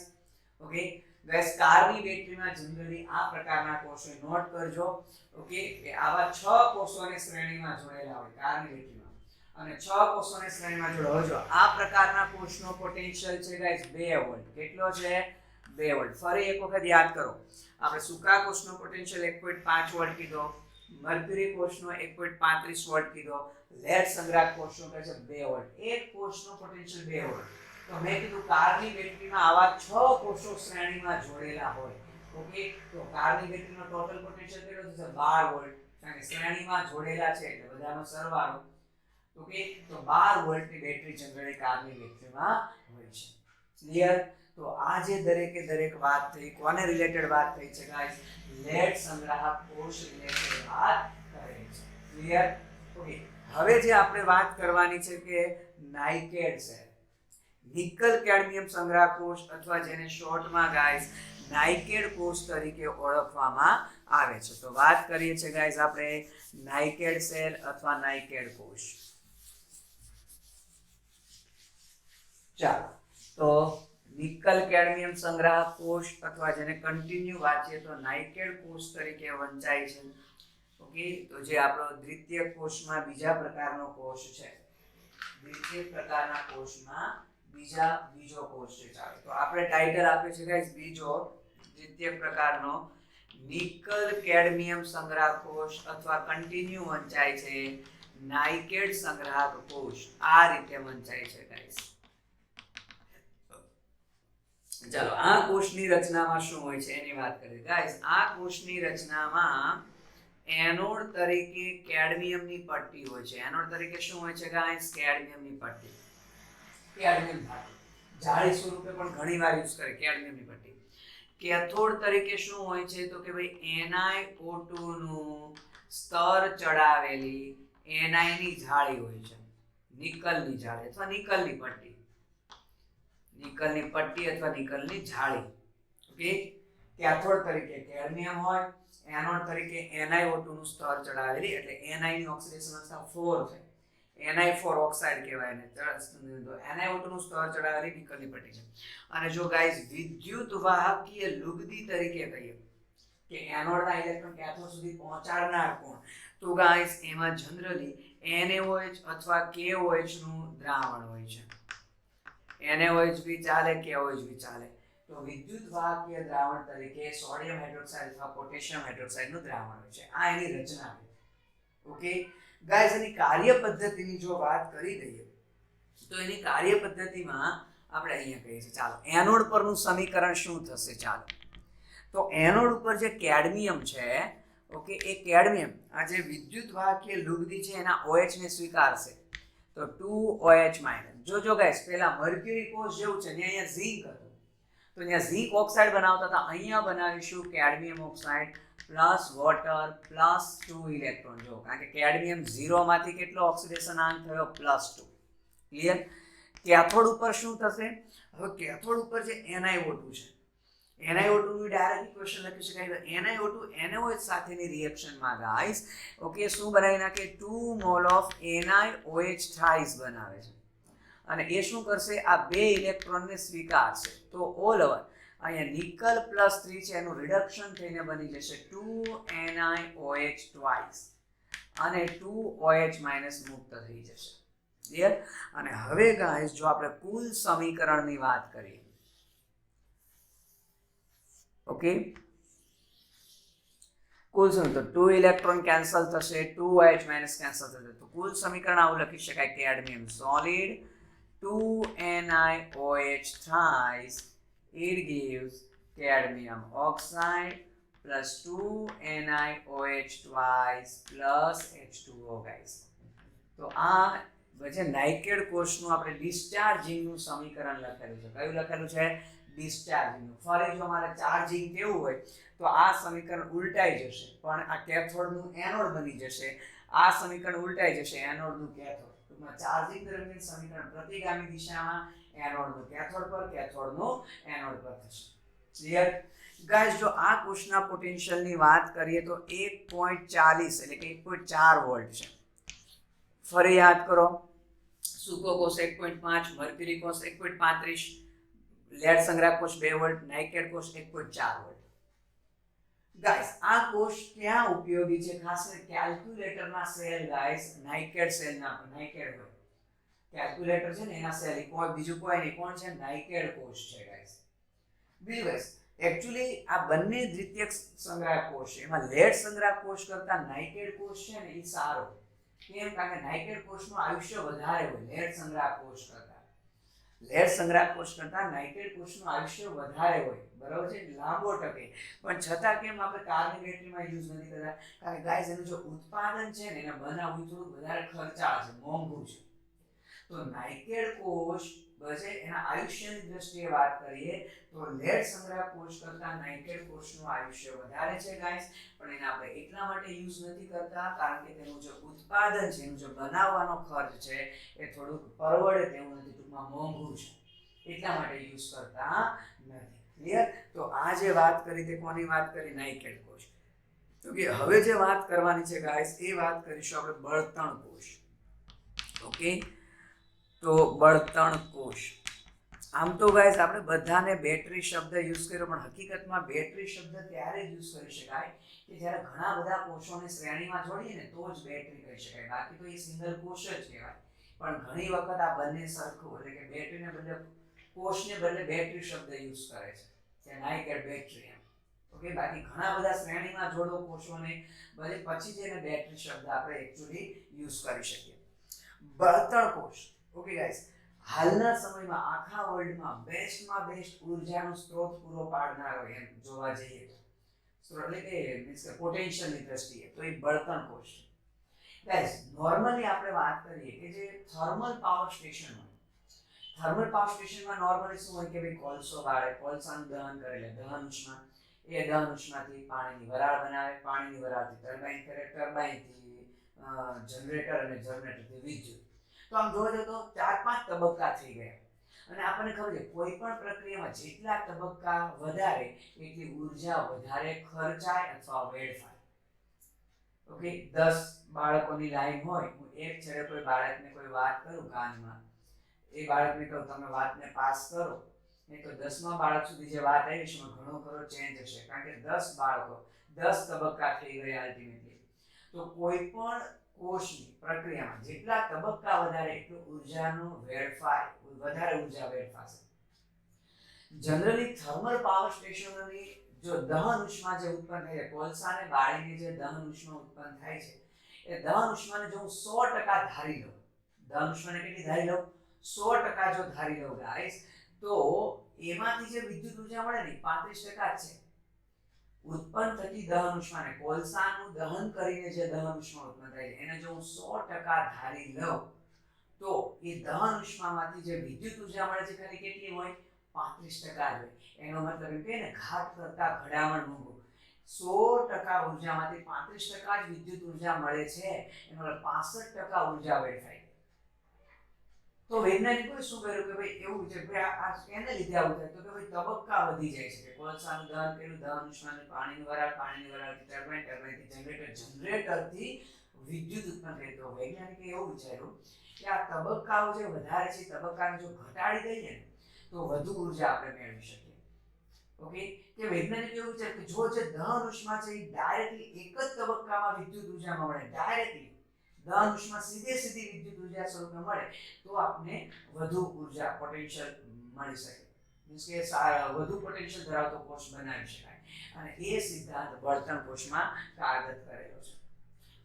ઓકે ગાઈસ, કારની બેટરીમાં જનરલી આ પ્રકારના કોષો નોટ કરજો. ઓકે, કે આવા 6 કોષોને શ્રેણીમાં જોડેલા હોય કારની બેટરીમાં, અને 6 કોષોને શ્રેણીમાં જોડો. આ પ્રકારના કોષનો પોટેન્શિયલ છે ગાઈસ 2 વોલ્ટ. કેટલો છે? 2 વોલ્ટ. ફરી એક વખત યાદ કરો, આપણે સૂકા કોષનો પોટેન્શિયલ 1.5 વોલ્ટ કીધો, મર્ક્યુરી કોષનો 1.35 વોલ્ટ કીધો, લેડ સંગ્રાહક કોષનો કહે છે 2 વોલ્ટ. એક કોષનો પોટેન્શિયલ 2 વોલ્ટ. તો મેં કીધું કારની બેટરીમાં આવા 6 કોષો શ્રેણીમાં જોડેલા હોય. ઓકે, તો કારની બેટરીનો ટોટલ પોટેન્શિયલ કેટલો થશે? 12 વોલ્ટ. કારણ કે શ્રેણીમાં જોડેલા છે એટલે બધાનો સરવાળો. ઓકે, તો 12 વોલ્ટની બેટરી જનરલી કારની બેટરીમાં હોય છે. ક્લિયર? તો આ જે દરેકે દરેક વાત થઈ, કોને રિલેટેડ વાત થઈ છે ગાઈસ? લેડ સંગ્રાહક કોષ રિલેટેડ વાત કરી છે. ક્લિયર? ઓકે, હવે જે આપણે વાત કરવાની છે કે નાઇકેડ સેલ, નિકલ કેડમિયમ સંગ્રાહક કોષ, અથવા જેને શોર્ટમાં ગાઈસ નાઇકેડ કોષ તરીકે ઓળખવામાં આવે છે. તો વાત કરીએ છીએ ગાઈસ આપણે નાઇકેડ સેલ અથવા નાઇકેડ કોષ. ચાલો, તો નિકલ કેડમિયમ સંગ્રાહક કોષ, અથવા જેને કન્ટિન્યુ વાંચીએ તો નાઇકેડ કોષ તરીકે વંચાય છે. ઓકે, તો જે આપણો દ્વિતીય કોષમાં બીજા પ્રકારનો કોષ છે, દ્વિતીય પ્રકારના કોષમાં બીજો કોષ છે. ચાલો, તો આપણે ટાઇટલ આપે છે ગાઈસ બીજો દ્વિતીય પ્રકારનો નિકલ કેડમિયમ સંગ્રાહક કોષ, અથવા કન્ટિન્યુ વંચાય છે નાઇકેડ સંગ્રાહક કોષ. આ રીતે વંચાય છે ગાઈસ. ચાલો, આ કોષની રચનામાં શું હોય છે એની વાત કરીએ ગાઈસ. આ કોષની રચનામાં એનોડ તરીકે કેડમિયમની પટ્ટી હોય છે. એનોડ તરીકે શું હોય છે ગાઈસ? કેડમિયમની પટ્ટી. કેડમિયમ ધાતુ જાળી સ્વરૂપે પણ ઘણીવાર યુઝ કરે કેડમિયમની પટ્ટી. કેથોડ તરીકે શું હોય છે? તો કે ભાઈ NiO2 નું સ્તર ચડાવેલી Ni ની જાળી હોય છે, નિકલની જાળી અથવા નિકલની પટ્ટી. નિકલની પટ્ટી અથવા નિકલની જાળી. ઓકે, કેથોડ તરીકે કેડમિયમ હોય, એનોડ તરીકે NiO2 નું સ્તર ચડાવેલી, એટલે Ni ની ઓક્સિડેશન અવસ્થા 4 છે, Ni4 ઓક્સાઇડ કહેવાય ને. તો NiO2 નું સ્તર ચડાવેલી નિકલની પટ્ટી છે. અને જો ગાઈસ વિદ્યુત વાહકીય લુગદી તરીકે કહીએ કે એનોડના ઇલેક્ટ્રોન કેથોડ સુધી પહોંચાડનાર કોણ, તો ગાઈસ એમાં જનરલી NaOH અથવા KOH નું દ્રાવણ હોય છે. NaOH બી ચાલે, KOH બી ચાલે. તો વિદ્યુત વાહકીય દ્રાવણ તરીકે સોડિયમ હાઇડ્રોક્સાઇડ અથવા પોટેશિયમ હાઇડ્રોક્સાઇડ નું દ્રાવણ હોય છે. આ એની રચના છે. ઓકે ગાઈસ, એની કાર્ય પદ્ધતિની જો વાત કરી દઈએ તો એની કાર્ય પદ્ધતિમાં આપણે અહીંયા કહીએ છીએ. ચાલો, એનોડ પરનું સમીકરણ શું થશે? ચાલો, તો એનોડ ઉપર જે કેડમિયમ છે, ઓકે, એ કેડમિયમ આ જે વિદ્યુત વાહકીય લુગદી છે એના OH ને સ્વીકારશે, તો 2OH-. જો ગાઈસ પેલા મર્ક્યુરી કોષ જેવું છે, અહીંયા ઝિંક હતું, તો અહીંયા ઝિંક ઓક્સાઇડ બનાવતા હતા, અહીંયા બનાવીશું cadmium oxide plus water plus 2 electron. જો કારણ કે કેડમિયમ 0 માંથી કેટલો ઓક્સિડેશન આંક થયો? +2. ક્લિયર? કેથોડ ઉપર શું થશે? હવે કેથોડ ઉપર જે NiO2 છે, NiO2 ની ડાયરેક્ટ ઇક્વેશન લખી શકાય. NiO2 NaOH સાથેની રિએક્શનમાં ગાઈસ, ઓકે, શું બનાવી નાખે? 2 મોલ ઓફ NiOH થ્રાઇસ બનાવે છે. અને એ શું કરશે? આ 2 ઇલેક્ટ્રોનને સ્વીકારશે. તો ઓલ ઓવર અહીંયા નિકલ +3 છે, એનું રિડક્શન થઈને બની જશે 2 NiOH ટ્વાઇસ, અને 2OH- મુક્ત થઈ જશે. ક્લિયર? અને હવે ગાઈસ જો આપણે કુલ સમીકરણની વાત કરીએ, ઓકે, કુલ સમીકરણ, તો 2 ઇલેક્ટ્રોન કેન્સલ થશે, 2OH- કેન્સલ થશે, તો કુલ સમીકરણ આવું લખી શકાય: cadmium solid 2 NiOH thrice, it gives cadmium oxide plus 2 NiOH twice plus H2O guys. તો આ જે નાઇકેડ કોષનું આપણે ડિસ્ચાર્જિંગનું સમીકરણ લખેલું છે. કયું લખેલું છે? ડિસ્ચાર્જિંગનું. ફરી જો મારે ચાર્જિંગ કેવું હોય તો આ સમીકરણ ઉલટાઈ જશે, પણ આ કેથોડનું એનોડ બની જશે. આ સમીકરણ ઉલટાઈ જશે, એનોડનું કેથોડ. ટૂંકમાં ચાર્જિંગ દરમિયાન સમીકરણ પ્રતિગામી દિશામાં એનોડનું કેથોડ પર, કેથોડનું એનોડ પર થશે. ક્લિયર ગાઈસ જો આ કોષના પોટેન્શિયલની વાત કરીએ તો 1.40 એટલે કે 1.4 વોલ્ટ છે. ફરી યાદ કરો, સૂકો કોષ 1.5, મર્ક્યુરી કોષ 1.35, લેડ સંગ્રાહક કોષ 2 વોલ્ટ, નાઇકેડ કોષ 1.4 વોલ્ટ. ગાઈસ આ કોષ ક્યાં ઉપયોગી છે? ખાસ કરીને કેલ્ક્યુલેટરના સેલ ગાઈસ નાઇકેડ સેલના નાઇકેડ હોય. કેલ્ક્યુલેટર છે ને એના સેલ કોઈ બીજું કોઈ નહીં, કોણ છે? નાઇકેડ કોષ છે ગાઈસ. બીજું ગાઈસ એકચ્યુઅલી આ બંને દ્વિતીયક સંગ્રાહક કોષ છે, એમાં લેડ સંગ્રાહક કોષ કરતા નાઇકેડ કોષ છે ને એ સારો. કેમ? કારણ કે નાઇકેડ કોષનું આયુષ્ય વધારે હોય લેડ સંગ્રાહક કોષ કરતા. લેડ સંગ્રાહક કોષ કરતા નાઇકેડ કોષનું આયુષ્ય વધારે હોય, બરાબર છે, લાંબો ટકે. પણ છતાં કેમ આપણે કારની બેટરીમાં યુઝ નથી કરતા? કારણ કે ગાઈસ એનું જે ઉત્પાદન છે ને એને બનાવવું થોડું વધારે ખર્ચાળ છે, મોંઘું છે. તો નાઇકેડ કોષ બસે એના આયુષ્યની દ્રષ્ટિએ વાત કરીએ તો લેડ સંગ્રાહક કોષ કરતા નાઇકેડ કોષનું આયુષ્ય વધારે છે ગાઈસ. પણ એને આપણે એટલા માટે યુઝ નથી કરતા કારણ કે તેનું જે ઉત્પાદન છે, એનું જે બનાવવાનો ખર્ચ છે એ થોડુંક પરવડે તેવું નથી, ટૂંકમાં મોંઘું છે, એટલા માટે યુઝ કરતા નથી. ક્લિયર? તો આ જે વાત કરી તે કોની વાત કરી? નાઇકેડ કોષ. તો કે હવે જે વાત કરવાની છે ગાઈસ એ વાત કરીશું આપણે બળતણ કોષ. ઓકે, તો બળતણ કોષ. આમ તો ગાઈસ આપણે બધાને બેટરી શબ્દ યુઝ કર્યો, પણ હકીકતમાં બેટરી શબ્દ ત્યારે જ યુઝ કરી શકાય કે જ્યારે ઘણા બધા કોષોને શ્રેણીમાં જોડીએ ને તો જ બેટરી કહી શકાય, બાકી તો એ સિંગલ કોષ જ કહેવાય. પણ ઘણી વખત આ બંને સરખું એટલે કે બેટરીને બદલે કોષને બદલે બેટરી શબ્દ યુઝ કરે છે કે નાઇકેડ બેટરી એમ. ઓકે, બાકી ઘણા બધા શ્રેણીમાં જોડો કોષોને ભલે પછી જ એને બેટરી શબ્દ આપણે એકચ્યુઅલી યુઝ કરી શકીએ. બળતણ કોષ. ઓકે ગાઈસ, હાલના સમયમાં આખા વર્લ્ડમાં બેસ્ટમાં બેસ્ટ ઉર્જાનો સ્ત્રોત પૂરો પાડનારો એમ જોવા જઈએ તો સ્ત્રોત એટલે કે મીન્સ કે પોટેન્શિયલની દ્રષ્ટિએ તો એ બળતણ કોષ છે. ગાઈસ નોર્મલી આપણે વાત કરીએ કે જે થર્મલ પાવર સ્ટેશન હોય, થર્મલ પાવર સ્ટેશનમાં નોર્મલી શું હોય કે ભાઈ કોલસો બાળે, કોલસાનું દહન કરે એટલે દહન ઉષ્મા, એ દહન ઉષ્માથી પાણીની વરાળ બનાવે, પાણીની વરાળથી ટર્બાઇન કરે, ટર્બાઇનથી જનરેટર અને જનરેટરથી વિદ્યુત. તો આમ જોવા જઈએ તો 4-5 તબક્કા થઈ ગયા. અને આપણને ખબર છે કોઈ પણ પ્રક્રિયામાં જેટલા તબક્કા વધારે એટલી ઉર્જા વધારે ખર્ચાય અથવા વેડફાય. ઓકે, 10 બાળકોની લાઈન હોય, હું એક છેડે કોઈ બાળકને કોઈ વાત કરું કાનમાં, એ બાળકને કહું તમે વાતને પાસ કરો, નહીં તો 10મા બાળક સુધી જે વાત આવી છે એમાં ઘણો ખરો ચેન્જ હશે, કારણ કે 10 બાળકો 10 તબક્કા થઈ ગયા અલ્ટિમેટલી. તો કોઈ પણ કોષની પ્રક્રિયામાં જેટલા તબક્કા વધારે એટલું ઉર્જાનો વેડફાય, વધારે ઉર્જા વેડફાશે. જનરલી થર્મલ પાવર સ્ટેશનોની જો દહન ઉષ્મા જે ઉત્પન્ન થાય છે, કોલસાને બાળીને જે દહન ઉષ્મા ઉત્પન્ન થાય છે, એ દહન ઉષ્માને જો હું 100% ધારી લઉં, દહન ઉષ્માને કેટલી ધારી લઉં? 100% જો ધારી લઉં ગાઈસ, તો એમાંથી જે વિદ્યુત ઉર્જા મળે ને 35% છે. ઉત્પન્ન થતી દહન ઉષ્માને, કોલસાનું દહન કરીને જે દહન ઉષ્મા ઉત્પન્ન થાય છે એને જો હું 100% ધારી લઉં તો એ દહન ઉષ્મામાંથી જે વિદ્યુત ઉર્જા મળે છે ખાલી કેટલી હોય? 35% હોય. એનો મતલબ એમ કે ને ઘાત કરતા ઘડામણ મૂકવું, 100% ઉર્જામાંથી 35% જ વિદ્યુત ઉર્જા મળે છે, એનો મતલબ 65% ઉર્જા વેડફાય. તો વૈજ્ઞાનિકોએ શું કર્યું કે ભાઈ એવું છે કે આ કેને લીધે આવું થાય? તો કે ભાઈ તબક્કા વધી જાય છે કે કોલસાનું દહન કર્યું, દહન ઉષ્માને પાણીની વરાળ, પાણીની વરાળથી ટર્બાઇન, ટર્બાઇનથી જનરેટર, જનરેટરથી વિદ્યુત ઉત્પન્ન કરી. તો વૈજ્ઞાનિકે એવું વિચાર્યું કે આ તબક્કાઓ જે વધારે છે તબક્કાને જો ઘટાડી દઈએ ને તો વધુ ઉર્જા આપણે મેળવી શકીએ. ઓકે, કે વૈજ્ઞાનિકે એવું વિચાર્યું કે જો જે દહન ઉષ્મા છે એ ડાયરેક્ટલી એક જ તબક્કામાં વિદ્યુત ઉર્જામાં મળે, ડાયરેક્ટલી દહન ઉષ્મા સીધી વિદ્યુત ઉર્જા સ્વરૂપે મળે તો આપણે વધુ ઉર્જા પોટેન્શિયલ મળી શકે, મીન્સ કે વધુ પોટેન્શિયલ ધરાવતો કોષ બનાવી શકાય. અને એ સિદ્ધાંત બળતણ કોષમાં કાર્યરત કરેલો છે.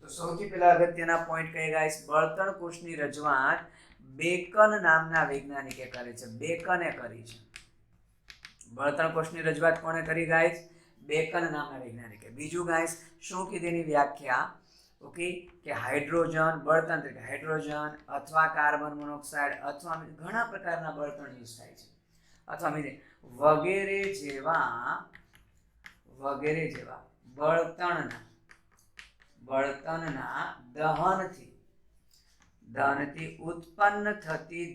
તો સૌથી પહેલા અગત્યના પોઈન્ટ કઈ ગાઈસ? બળતણ કોષની રજૂઆત બેકન નામના વૈજ્ઞાનિકે કરી છે. બેકને કરી છે. બળતણ કોષની રજૂઆત કોણે કરી ગાઈસ? બેકન નામના વૈજ્ઞાનિકે. બીજું ગાઈસ શું કીધી એની વ્યાખ્યા? ઓકે, કે હાઇડ્રોજન બળતણ તરીકે હાઇડ્રોજન અથવા કાર્બન મોનોક્સાઇડ અથવા ઘણા પ્રકારના બળતણ યુઝ થાય છે, અથવા વગેરે જેવા બળતણના દહનથી ઉત્પન્ન થતી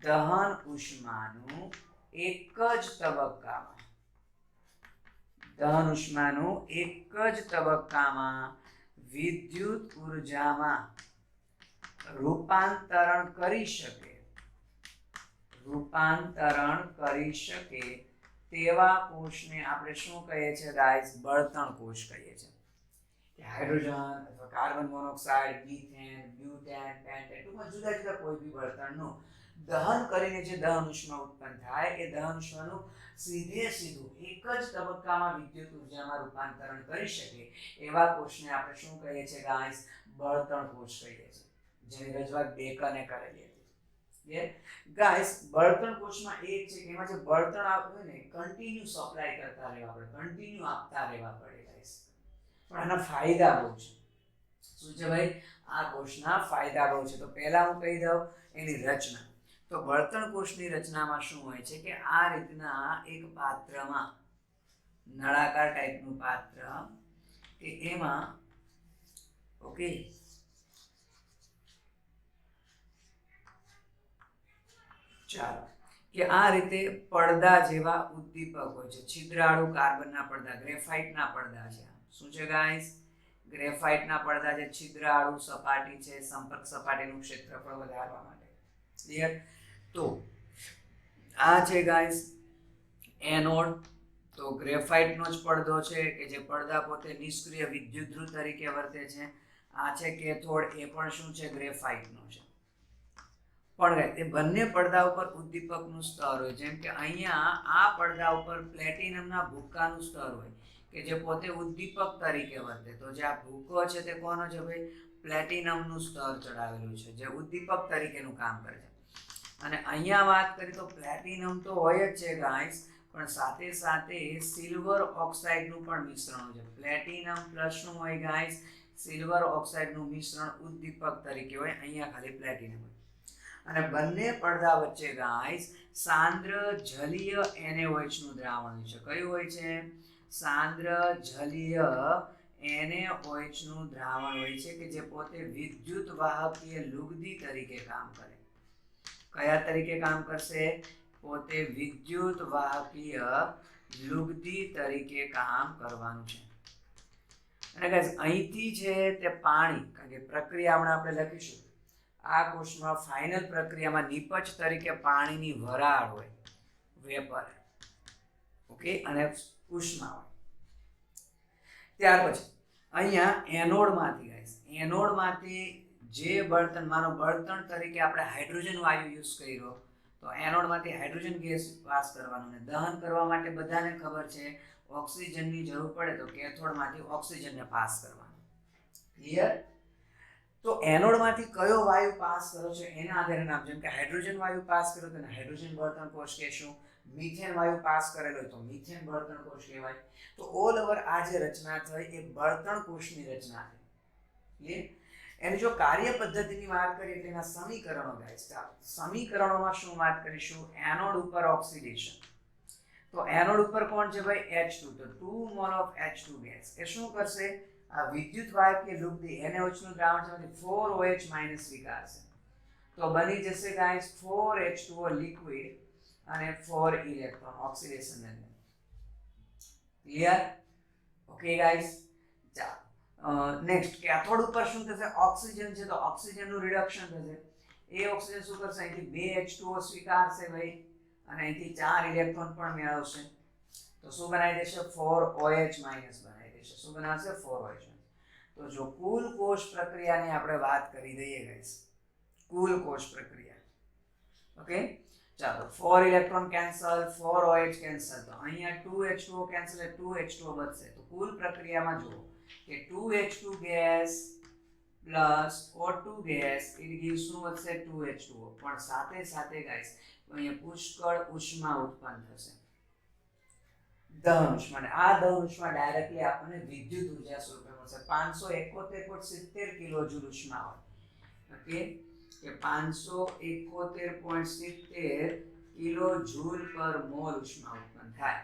દહન ઉષ્માનું એક જ તબક્કામાં દહન ઉષ્માનું એક જ તબક્કામાં વિદ્યુત ઉર્જામાં રૂપાંતરણ કરી શકે તેવા કોષને આપણે શું કહીએ છીએ ગાઈસ? બળતણ કોષ કહીએ છીએ. હાઇડ્રોજન અથવા carbon monoxide, methane, butane, pentane, ટૂંકમાં જુદા જુદા કોઈ બી બળતણનું દહન કરીને જે દહન ઉષ્મા ઉત્પન્ન થાય એ દહન ઉષ્માનું સીધું એક જ તબક્કામાં વિદ્યુત ઉર્જામાં રૂપાંતરણ કરી શકે એવા કોષને આપણે શું કહીએ છીએ ગાઈસ? બળતણ કોષ કહીએ છીએ, જેની રજૂઆત બેકને કરેલી હતી. ગાઈસ, બળતણ કોષમાં એક છે કે એમાં જે બળતણ આવતું હોય ને કન્ટિન્યુ સપ્લાય કરતા રહેવા પડે, કન્ટિન્યુ આપતા રહેવા પડે ગાઈસ. પણ આના ફાયદા બહુ છે. શું છે ભાઈ? આ કોષના ફાયદા બહુ છે. તો પહેલા હું કહી દઉં એની રચના. તો બળતણ કોષની રચનામાં શું હોય છે કે આ રીતના એક પાત્રમાં, નળાકાર ટાઈપનું પાત્ર, કે એમાં ઓકે ચાલો કે આ રીતે પડદા જેવા ઉદ્દીપક હોય છે. છિદ્રાળુ કાર્બનના પડદા, ગ્રેફાઇટના પડદા છે. શું છે ગાઈસ? ગ્રેફાઇટના પડદા છે, છિદ્રાળુ સપાટી છે, સંપર્ક સપાટીનું ક્ષેત્રફળ વધારવા માટે. ક્લિયર? તો આ છે ગાઈસ એનોડ. તો ગ્રેફાઇટનો જ પડદો છે કે જે પડદા પોતે નિષ્ક્રિય વિદ્યુત ધ્રુવ તરીકે વર્તે છે. આ છે કેથોડ, એ પણ શું છે? ગ્રેફાઇટનો છે. પણ એ બંને પડદા ઉપર ઉદ્દીપકનું સ્તર હોય. જેમ કે અહીંયા આ પડદા ઉપર પ્લેટિનમના ભૂક્કાનું સ્તર હોય કે જે પોતે ઉદ્દીપક તરીકે વર્તે. તો જે આ ભૂકો છે તે કોનો છે ભાઈ? પ્લેટિનમનું સ્તર ચડાવેલું છે જે ઉદ્દીપક તરીકેનું કામ કરે છે. અને અહીંયા વાત કરીએ તો પ્લેટિનમ તો હોય જ છે ગાઈસ, પણ સાથે સાથે સિલ્વર ઓક્સાઇડનું પણ મિશ્રણ હોય છે. પ્લેટિનમ પ્લસ શું હોય ગાઈસ? સિલ્વર ઓક્સાઇડનું મિશ્રણ ઉદ્દીપક તરીકે હોય. અહીંયા ખાલી પ્લેટિનમ હોય. અને બંને પડદા વચ્ચે ગાઈસ સાંદ્ર જલીય NaOH નું દ્રાવણ હોય છે. કયું હોય છે? સાંદ્ર જલીય NaOH નું દ્રાવણ હોય છે કે જે પોતે વિદ્યુત વાહકીય લુગદી તરીકે કામ કરે. કયા તરીકે કામ કરશે? પોતે વિદ્યુત વાહકીય લુગદી તરીકે કામ કરવાનું છે. અને ગાઈસ અહીંથી છે તે પાણી, કારણ કે પ્રક્રિયા હમણાં આપણે લખીશું, આ કોષમાં ફાઇનલ પ્રક્રિયામાં નિપજ તરીકે પાણીની વરાળ હોય, વેપર. ઓકે, અને ઉષ્મા હોય. ત્યાર પછી અહીંયા એનોડમાંથી ગાઈસ, એનોડમાંથી જે બળતણ, માનો બળતણ તરીકે આપણે હાઇડ્રોજન વાયુ યુઝ કર્યો, તો એનોડમાંથી હાઇડ્રોજન ગેસ પાસ કરવાનો, અને દહન કરવા માટે બધાને ખબર છે ઓક્સિજનની જરૂર પડે તો કેથોડમાંથી ઓક્સિજનને પાસ કરવાનો. ક્લિયર? તો એનોડમાંથી કયો વાયુ પાસ કર્યો છે એના આધારે નામ. જેમ કે હાઇડ્રોજન વાયુ પાસ કર્યો તો હાઇડ્રોજન બળતણ કોષ કહેશું. મિથેન વાયુ પાસ કરેલો હોય તો મિથેન બળતણ કોષ કહેવાય. તો ઓલ ઓવર આ જે રચના થઈ એ બળતણ કોષની રચના થઈ. એની જો કાર્ય પદ્ધતિની વાત કરીએ તેના સમીકરણો ગાઈસ. સમીકરણોમાં શું વાત કરીશું? એનોડ ઉપર ઓક્સિડેશન. તો એનોડ ઉપર કોણ છે ભાઈ? H2. તો 2 મોલ ઓફ H2 ગેસ એ શું કરશે? આ વિદ્યુત વાહકીય લુગદી NaOH નું દ્રાવણ છે 4OH- સ્વીકારશે. તો બની જશે ગાઈસ 4H2O લિક્વિડ અને 4 ઇલેક્ટ્રોન ઓક્સિડેશન ને. ક્લિયર? ઓકે ગાઈસ, ચાલો નેક્સ્ટ કેથોડ ઉપર શું થશે? ઓક્સિજન છે તો ઓક્સિજન નું રિડક્શન થશે. એ ઓક્સિજન શું કરશે? અહીંથી 2 H2O સ્વીકારશે ભાઈ, અને અહીંથી 4 ઇલેક્ટ્રોન પણ મેળવશે. તો શું બનાવી દેશે? 4OH- બનાવી દેશે. શું બનાવશે? 4OH. તો જો કુલ કોષ પ્રક્રિયાની આપણે વાત કરી દઈએ ગાઈસ, કુલ કોષ પ્રક્રિયા. ઓકે, ચાલો 4 ઇલેક્ટ્રોન કેન્સલ, 4OH કેન્સલ, તો અહીંયા 2H2O કેન્સલ એટલે 2H2O બચશે. તો કુલ પ્રક્રિયામાં જુઓ કે 2H2 gas plus O2 gas it gives શું વધશે? 2H2O. પણ સાથે સાથે ગાઈસ અહીંયા પુષ્કળ ઉષ્મા ઉત્પન્ન થશે, દહન ઉષ્મા. અને આ દહન ઉષ્મા ડાયરેક્ટલી આપણને વિદ્યુત ઉર્જા સ્વરૂપે મળશે. 571.70 કિલોજૂલ ઉષ્મા હોય. ઓકે, કે 571.70 કિલોજૂલ પર મોલ ઉષ્મા ઉત્પન્ન થાય.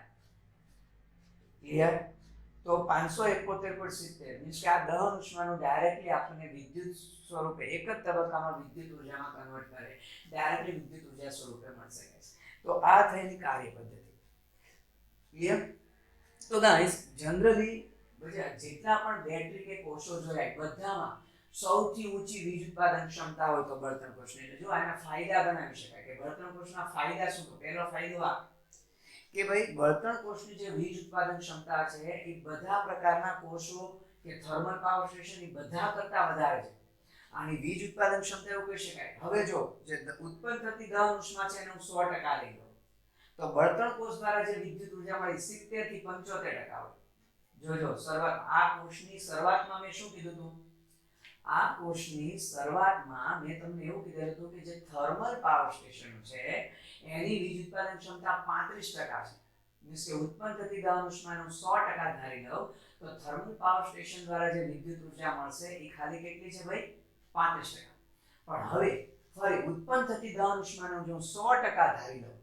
ક્લિયર? તો 571.70 મીન્સ કે આ દહન ઉષ્માનું ડાયરેક્ટલી આપણને વિદ્યુત સ્વરૂપે એક જ તબક્કામાં વિદ્યુત ઉર્જામાં કન્વર્ટ કરે, ડાયરેક્ટલી વિદ્યુત ઉર્જા સ્વરૂપે મળશે. તો આ થઈ એની કાર્ય પદ્ધતિ. ક્લિયર? તો ગાઈસ જનરલી જેટલા પણ બેટરી કે કોષો જોયા બધામાં સૌથી ઊંચી વીજ ઉત્પાદન ક્ષમતા હોય તો બળતણ કોષની. એટલે જો આના ફાયદા બનાવી શકાય કે બળતણ કોષના ફાયદા શું? તો પહેલો ફાયદો આ કે ભાઈ બળતણ કોષની જે વીજ ઉત્પાદન ક્ષમતા છે એ બધા પ્રકારના કોષો કે થર્મલ પાવર સ્ટેશન એ બધા કરતા વધારે છે. આની વીજ ઉત્પાદન ક્ષમતા એવું કહી શકાય. હવે જો જે ઉત્પન્ન થતી દહન ઉષ્મા છે એનું 100% લઈ લો તો બળતણ કોષ દ્વારા જે વિદ્યુત ઉર્જા મળી 70 થી 75% હોય. જોજો શરૂઆત આ કોષની શરૂઆતમાં મેં શું કીધું હતું? આ કોષની શરૂઆતમાં મેં તમને એવું કીધું હતું કે જે થર્મલ પાવર સ્ટેશન છે એની વીજ ઉત્પાદન ક્ષમતા 35% છે. મીન્સ કે ઉત્પન્ન થતી દહન ઉષ્માનું 100% ધારી લો તો થર્મલ પાવર સ્ટેશન દ્વારા જે વિદ્યુત ઉર્જા મળશે એ ખાલી કેટલી છે ભાઈ? 35%. પણ હવે ફરી ઉત્પન્ન થતી દહન ઉષ્માનું જો 100% ધારી લો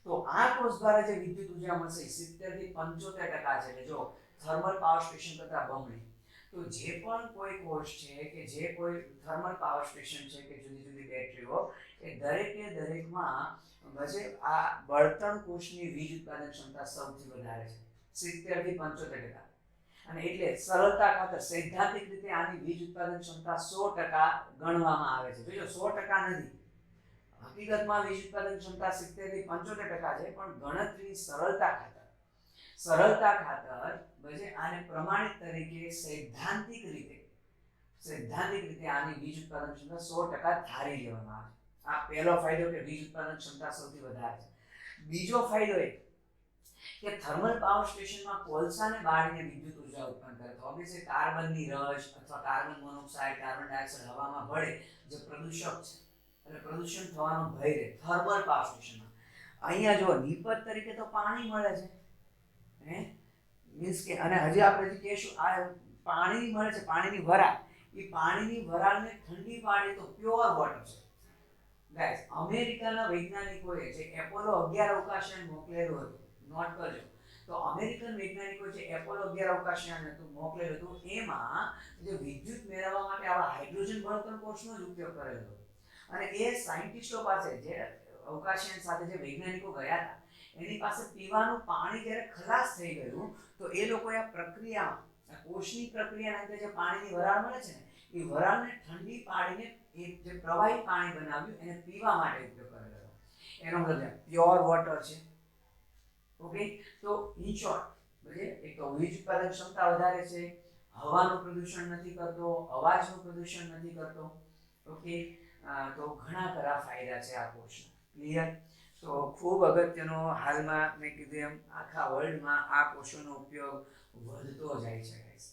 તો આ કોષ દ્વારા જે વિદ્યુત ઉર્જા મળશે 70 થી 75% છે. એટલે જો થર્મલ પાવર સ્ટેશન કરતા બમણી. તો જે પણ કોઈ કોષ છે કે જે કોઈ થર્મલ પાવર સ્ટેશન છે કે જુદી જુદી બેટરીઓ એ દરેકમાં આ બળતણ કોષની વીજ ઉત્પાદન ક્ષમતા સૌથી વધારે છે 70 થી 75%. અને એટલે સરળતા ખાતર સૈદ્ધાંતિક રીતે આની વીજ ઉત્પાદન ક્ષમતા 100% ગણવામાં આવે છે. જો 100% નથી, હકીકતમાં વીજ ઉત્પાદન ક્ષમતા 70 થી 75% છે, પણ ગણતરીની સરળતા ખાતર આને પ્રમાણિત તરીકે સૈદ્ધાંતિક રીતે આની વીજ ઉત્પાદન ક્ષમતા 100% ધારી લેવામાં આવે છે. આ પહેલો ફાયદો કે વીજ ઉત્પાદન ક્ષમતા સૌથી વધારે છે. બીજો ફાયદો એ કે થર્મલ પાવર સ્ટેશનમાં કોલસાને બાળીને વિદ્યુત ઉર્જા ઉત્પન્ન કરે તો ઓબ્વિયસલી કાર્બનની રસ અથવા કાર્બન મોનોક્સાઇડ, કાર્બન ડાયોક્સાઇડ હવામાં ભળે જે પ્રદૂષક છે એટલે પ્રદૂષણ થવાનો ભય રહે થર્મલ પાવર સ્ટેશનમાં. અહીંયા જો નિપજ તરીકે તો પાણી મળે છે મીન્સ કે અને હજી આપણે જે કહેશું આ પાણી મળે છે, પાણીની વરાળ, એ પાણીની વરાળને ઠંડી પાડી તો પ્યોર વોટર છે. ગાઈસ અમેરિકાના વૈજ્ઞાનિકોએ જે એપોલો 11 અવકાશયાન મોકલેલું હતું, નોટ કરજો તો અમેરિકન વૈજ્ઞાનિકોએ જે એપોલો 11 અવકાશયાન હતું મોકલેલું હતું એમાં જે વિદ્યુત મેળવવા માટે આવા હાઇડ્રોજન બળતણ કોષનો જ ઉપયોગ કરેલો હતો. અને એ સાયન્ટિસ્ટો પાસે જે અવકાશયાન સાથે જે વૈજ્ઞાનિકો ગયા હતા એની પાસે પીવાનું પાણી જ્યારે ખલાસ થઈ ગયું તો એ લોકોએ આ પ્રક્રિયામાં કોષની પ્રક્રિયાના અંતે જે પાણીની વરાળ મળે છે ને એ વરાળને ઠંડી પાડીને એ જે પ્રવાહી પાણી બનાવ્યું એને પીવા માટે ઉપયોગ કરેલો હતો. એનો મતલબ પ્યોર વોટર છે. ઓકે, તો ઇન શોર્ટ એક તો વીજ ઉત્પાદન ક્ષમતા વધારે છે, હવાનું પ્રદૂષણ નથી કરતો, અવાજનું પ્રદૂષણ નથી કરતો. ઓકે, તો ઘણા ખરા ફાયદા છે આ કોષના. ક્લિયર? તો ખૂબ અગત્યનો હાલમાં મેં કીધું એમ આખા વર્લ્ડમાં આ કોષોનો ઉપયોગ વધતો જાય છે ગાઈસ.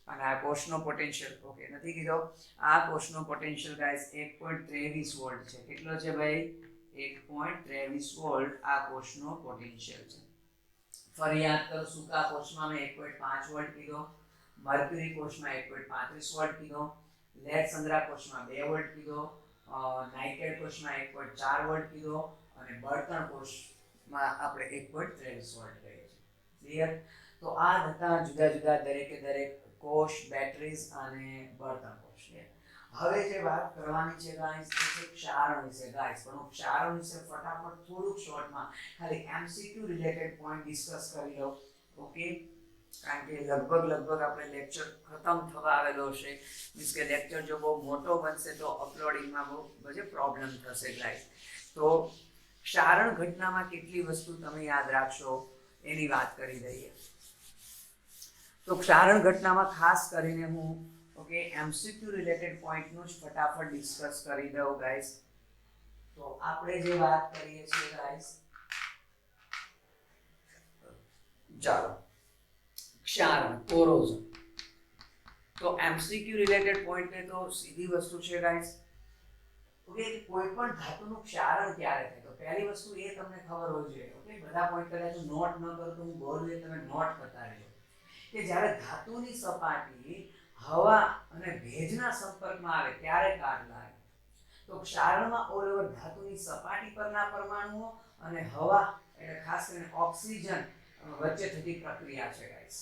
અને આ કોષનો પોટેન્શિયલ ઓકે નથી કીધો આ કોષનો પોટેન્શિયલ ગાઈસ 1.23 વોલ્ટ છે. કેટલો છે ભાઈ? 1.23 વોલ્ટ આ કોષનો પોટેન્શિયલ છે. ફરી યાદ કરો સૂકા કોષમાં મેં 1.5 વોલ્ટ કીધો, મર્ક્યુરી કોષમાં 1.35 વોલ્ટ કીધો, લેડ સંગ્રહ કોષમાં 2 વોલ્ટ કીધો, નાઇટ્રેટ કોષમાં 1.4 વોલ્ટ કીધો અને બળતણ કોષમાં આપણે 1.23 વોલ્ટ કહીએ છીએ. ક્લિયર? તો આ હતા જુદા જુદા દરેક કોષ, બેટરીઝ અને બળતણ કોષ. હવે જે વાત કરવાની છે ગાઈસ એ છે ક્ષારણ વિશે. ગાઈસ પણ હું ક્ષારણ વિશે ફટાફટ થોડુંક શોર્ટમાં ખાલી એમસીક્યુ રિલેટેડ પોઈન્ટ ડિસ્કસ કરી લઉં. ઓકે, કારણ કે લગભગ આપણે લેક્ચર ખતમ થવા આવેલો હશે. મીન્સ કે લેક્ચર જો બહુ મોટો બનશે તો અપલોડિંગમાં બહુ પ્રોબ્લેમ થશે ગાઈસ. તો ક્ષારણ ઘટનામાં કેટલી વસ્તુ તમે યાદ રાખશો એની વાત કરી દઈએ. તો ક્ષારણ ઘટનામાં ખાસ કરીને હું ઓકે એમસીક્યુ રિલેટેડ પોઈન્ટનું જ ફટાફટ ડિસ્કસ કરી દઉં ગાઈસ. તો આપણે જે વાત કરીએ છીએ ગાઈસ, ચાલો ક્ષારણ કોરોઝન. તો એમસીક્યુ રિલેટેડ પોઈન્ટ ને તો સીધી વસ્તુ છે ગાઈસ. ઓકે, કોઈ પણ ધાતુનું ક્ષારણ ક્યારે થાય તો પહેલી વસ્તુ એ તમને ખબર હોવી જોઈએ. ઓકે, બધા પોઈન્ટ કદાચ નોટ ન કરો તો હું બોલું તમે નોટ કરતા રહેજો કે જ્યારે ધાતુની સપાટી હવા અને ભેજના સંપર્કમાં આવે ત્યારે કાટ લાગે. તો ક્ષારણમાં ઓલ ઓવર ધાતુની સપાટી પરના પરમાણુઓ અને હવા એટલે ખાસ કરીને ઓક્સિજન વચ્ચે થતી પ્રક્રિયા છે ગાઈસ.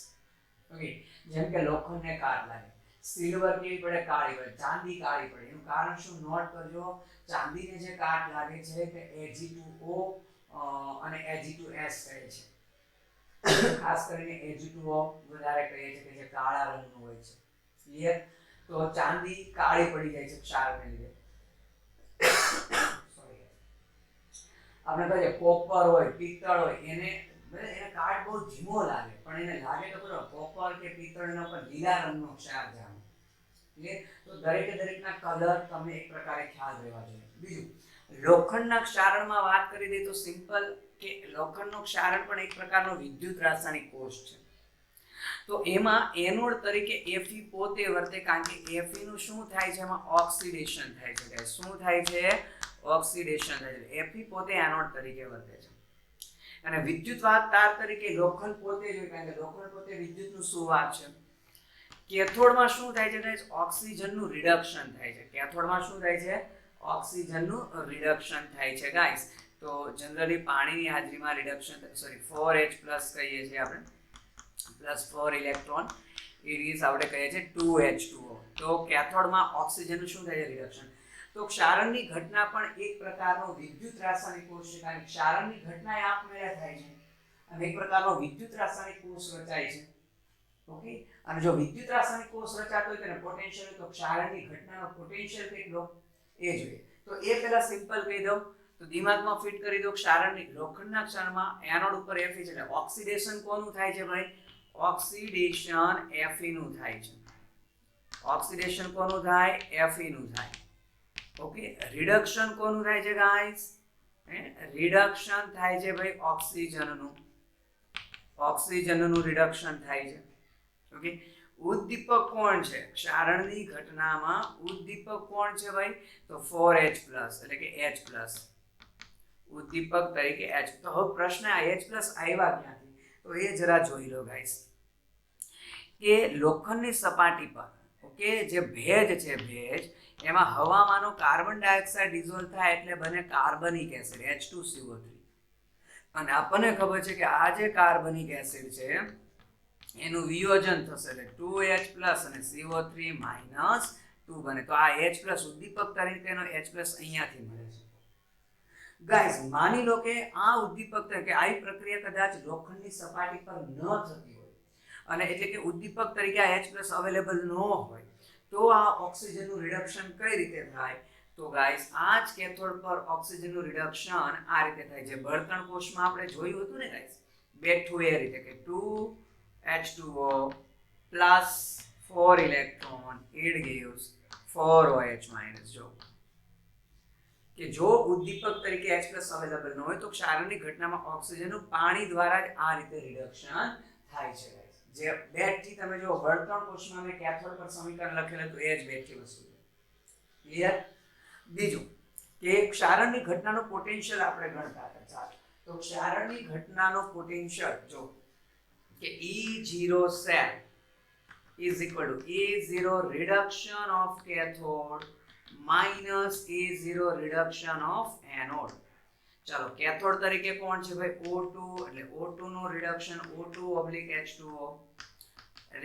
ઓકે, જેમ કે લોખંડને કાટ લાગે, સિલ્વર કેવી પડે? કાળી પડે, ચાંદી કાળી પડે. એનું કારણ શું? નોટ કરજો. ચાંદીને જે કાટ લાગે છે કે Ag2O અને Ag2S કહે છે. ખાસ કરીને Ag2O વધારે કહીએ છીએ કે જે કાળા રંગનું હોય છે. ક્લિયર? તો ચાંદી કાળી પડી જાય છે ક્ષારને લીધે. સોરી, આપણે કહીએ કોપર હોય, પિત્તળ હોય, એને કાટ બહુ ધીમો લાગે, પણ એને લાગે તો બરોબર કોપર કે પિત્તળના ઉપર લીલા રંગનો ક્ષાર જામે. ક્લિયર? તો દરેકના કલર તમે એક પ્રકારે ખ્યાલ રહેવા જોઈએ. બીજું, લોખંડના ક્ષારણમાં વાત કરી દઈએ તો સિમ્પલ કે લોખંડનો ક્ષારણ પણ એક પ્રકારનો વિદ્યુત રાસાયણિક કોષ છે. તો એમાં એનોડ તરીકે Fe પોતે વર્તે, કારણ કે Fe નું શું થાય છે, એમાં ઓક્સિડેશન થાય છે. શું થાય છે? ઓક્સિડેશન થાય છે. Fe પોતે એનોડ તરીકે વર્તે છે. અને વિદ્યુત વાહક તાર તરીકે લોખંડ પોતે જ હોય, કારણ કે લોખંડ પોતે વિદ્યુતનું સુવાહક છે. કેથોડમાં શું થાય છે ગાઈસ? ઓક્સિજનનું રિડક્શન થાય છે. કેથોડમાં શું થાય છે? ઓક્સિજનનું રિડક્શન થાય છે ગાઈસ. તો જનરલી પાણીની હાજરીમાં રિડક્શન, સોરી 4H+ કહીએ છીએ આપણે, +4 ઇલેક્ટ્રોન, it is આપણે કહીએ છીએ 2H2O. તો કેથોડમાં ઓક્સિજનનું શું થાય છે? રિડક્શન. તો ક્ષારણની ઘટના પણ એક પ્રકારનો વિદ્યુત રાસાયણિક કોષ છે, કારણ કે ક્ષારણની ઘટના આપમેળે થાય છે અને એક પ્રકારનો વિદ્યુત રાસાયણિક કોષ રચાય છે. ઓકે, અને જો વિદ્યુત રાસાયણિક કોષ રચાતો હોય તેને પોટેન્શિયલ, તો ક્ષારણની ઘટનાનો પોટેન્શિયલ કેટલો એ જોઈએ. તો એ પહેલા સિમ્પલ કહી દઉં, તો દિમાગમાં ફિટ કરી દો. ક્ષારણની લોખંડના ક્ષારણમાં એનોડ ઉપર Fe છે, એટલે ઓક્સિડેશન કોનું થાય છે ભાઈ? ઓક્સિડેશન Fe નું થાય છે. ઓક્સિડેશન કોનું થાય? Fe નું થાય. ઓકે, રિડક્શન કોનું થાય છે ગાઈસ? રિડક્શન થાય છે ભાઈ ઓક્સિજનનું. ઓક્સિજનનું રિડક્શન થાય છે. ઓકે, ઉદ્દીપક કોણ છે ક્ષારણની ઘટનામાં? ઉદ્દીપક કોણ છે ભાઈ? તો 4H+, એટલે કે H+. ઉદ્દીપક તરીકે H. તો હવે પ્રશ્ન આ H+ આવ્યા ક્યાંથી? તો એ જરા જોઈ લો ગાઈસ, કે લોખંડની સપાટી પર ઓકે જે ભેજ છે, ભેજ એમાં હવામાંનો કાર્બન ડાયોક્સાઇડ ડિઝોલ્વ થાય એટલે બને કાર્બનિક એસિડ H2CO3. અને આપણને ખબર છે કે આ જે કાર્બનિક એસિડ છે એનું વિયોજન થશે એટલે 2H+ અને CO3 -2 બને. તો આ H+ ઉદ્દીપક તરીકેનો H+ અહીંયાથી મળે છે. ગાઈસ માની લો કે આ ઉદ્દીપક તરીકે આવી પ્રક્રિયા કદાચ લોખંડની સપાટી પર ન થતી હોય, અને એટલે કે ઉદ્દીપક તરીકે આ H+ અવેલેબલ ન હોય, તો આ ઓક્સિજનનું રિડક્શન કઈ રીતે થાય? તો ગાઈસ આ જ કેથોડ પર ઓક્સિજનનું રિડક્શન આ રીતે થાય છે. બળતણ કોષમાં આપણે જોયું હતું ને ગાઈસ, બેઠું એ રીતે કે 2H2O + 4 electron, it gives 4OH-. જો કે જો ઉદ્દીપક તરીકે H+ અવેલેબલ ન હોય તો ક્ષારણની ઘટનામાં ઓક્સિજનનું પાણી દ્વારા જ આ રીતે રિડક્શન થાય છે. જે બેઠથી તમે જો બળતણ કોષમાં મેં કેથોડ પર સમીકરણ લખેલું તો એ જ બેઠી વસ્તુ છે. ક્લિયર? બીજું કે ક્ષારણની ઘટનાનો પોટેન્શિયલ આપણે ગણતા હતા. ચાલો, તો ક્ષારણની ઘટનાનો પોટેન્શિયલ જો કે E0 cell is equal to A0 reduction of cathode minus A0 reduction of anode. ચાલો, કેથોડ તરીકે કોણ છે ભાઈ? O2, એટલે O2 નું રિડક્શન O2/H2O.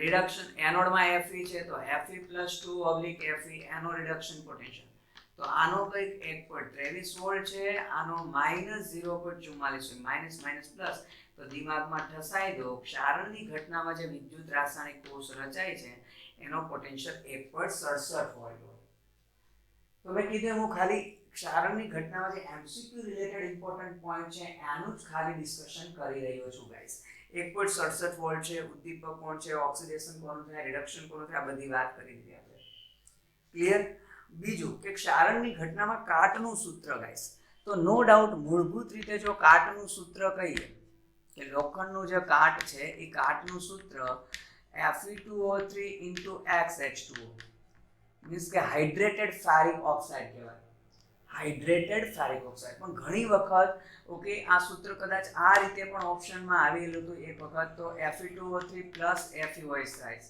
રિડક્શન એનોડમાં Fe છે તો Fe+2/Fe, એનો રિડક્શન પોટેન્શિયલ. તો આનો કંઈક 1.23 વોલ્ટ છે, આનો -0.44 છે, માઇનસ પ્લસ. તો દિમાગમાં ઠસાઈ દો, ક્ષારણની ઘટનામાં જે વિદ્યુત રાસાયણિક કોષ રચાય છે એનો પોટેન્શિયલ 1.67 વોલ્ટ હોય. તો મેં કીધું હું ખાલી ક્ષારણની ઘટનામાં જે MCQ રિલેટેડ ઇમ્પોર્ટન્ટ પોઈન્ટ છે એનું જ ખાલી ડિસ્કશન કરી રહ્યો છું ગાઈસ. 1.67 વોલ્ટ છે, ઉદ્દીપક કોણ છે, ઓક્સિડેશન કોનું થાય, રિડક્શન કોનું થાય, આ બધી વાત કરી દીધી આપણે. ક્લિયર? બીજું કે ક્ષારણની ઘટનામાં કાટનું સૂત્ર ગાઈસ. તો નો ડાઉટ મૂળભૂત રીતે જો કાટનું સૂત્ર કહીએ કે લોખંડનું જે કાટ છે એ કાટનું સૂત્ર Fe2O3 × XH2O, મીન્સ કે હાઇડ્રેટેડ ફેરિક ઓક્સાઇડ કહેવાય. Hydrated ferric oxide. પણ ઘણી વખત ઓકે આ સૂત્ર કદાચ આ રીતે પણ ઓપ્શનમાં આવેલું હતું એક વખત, તો Fe2O3 + FeOH થાય.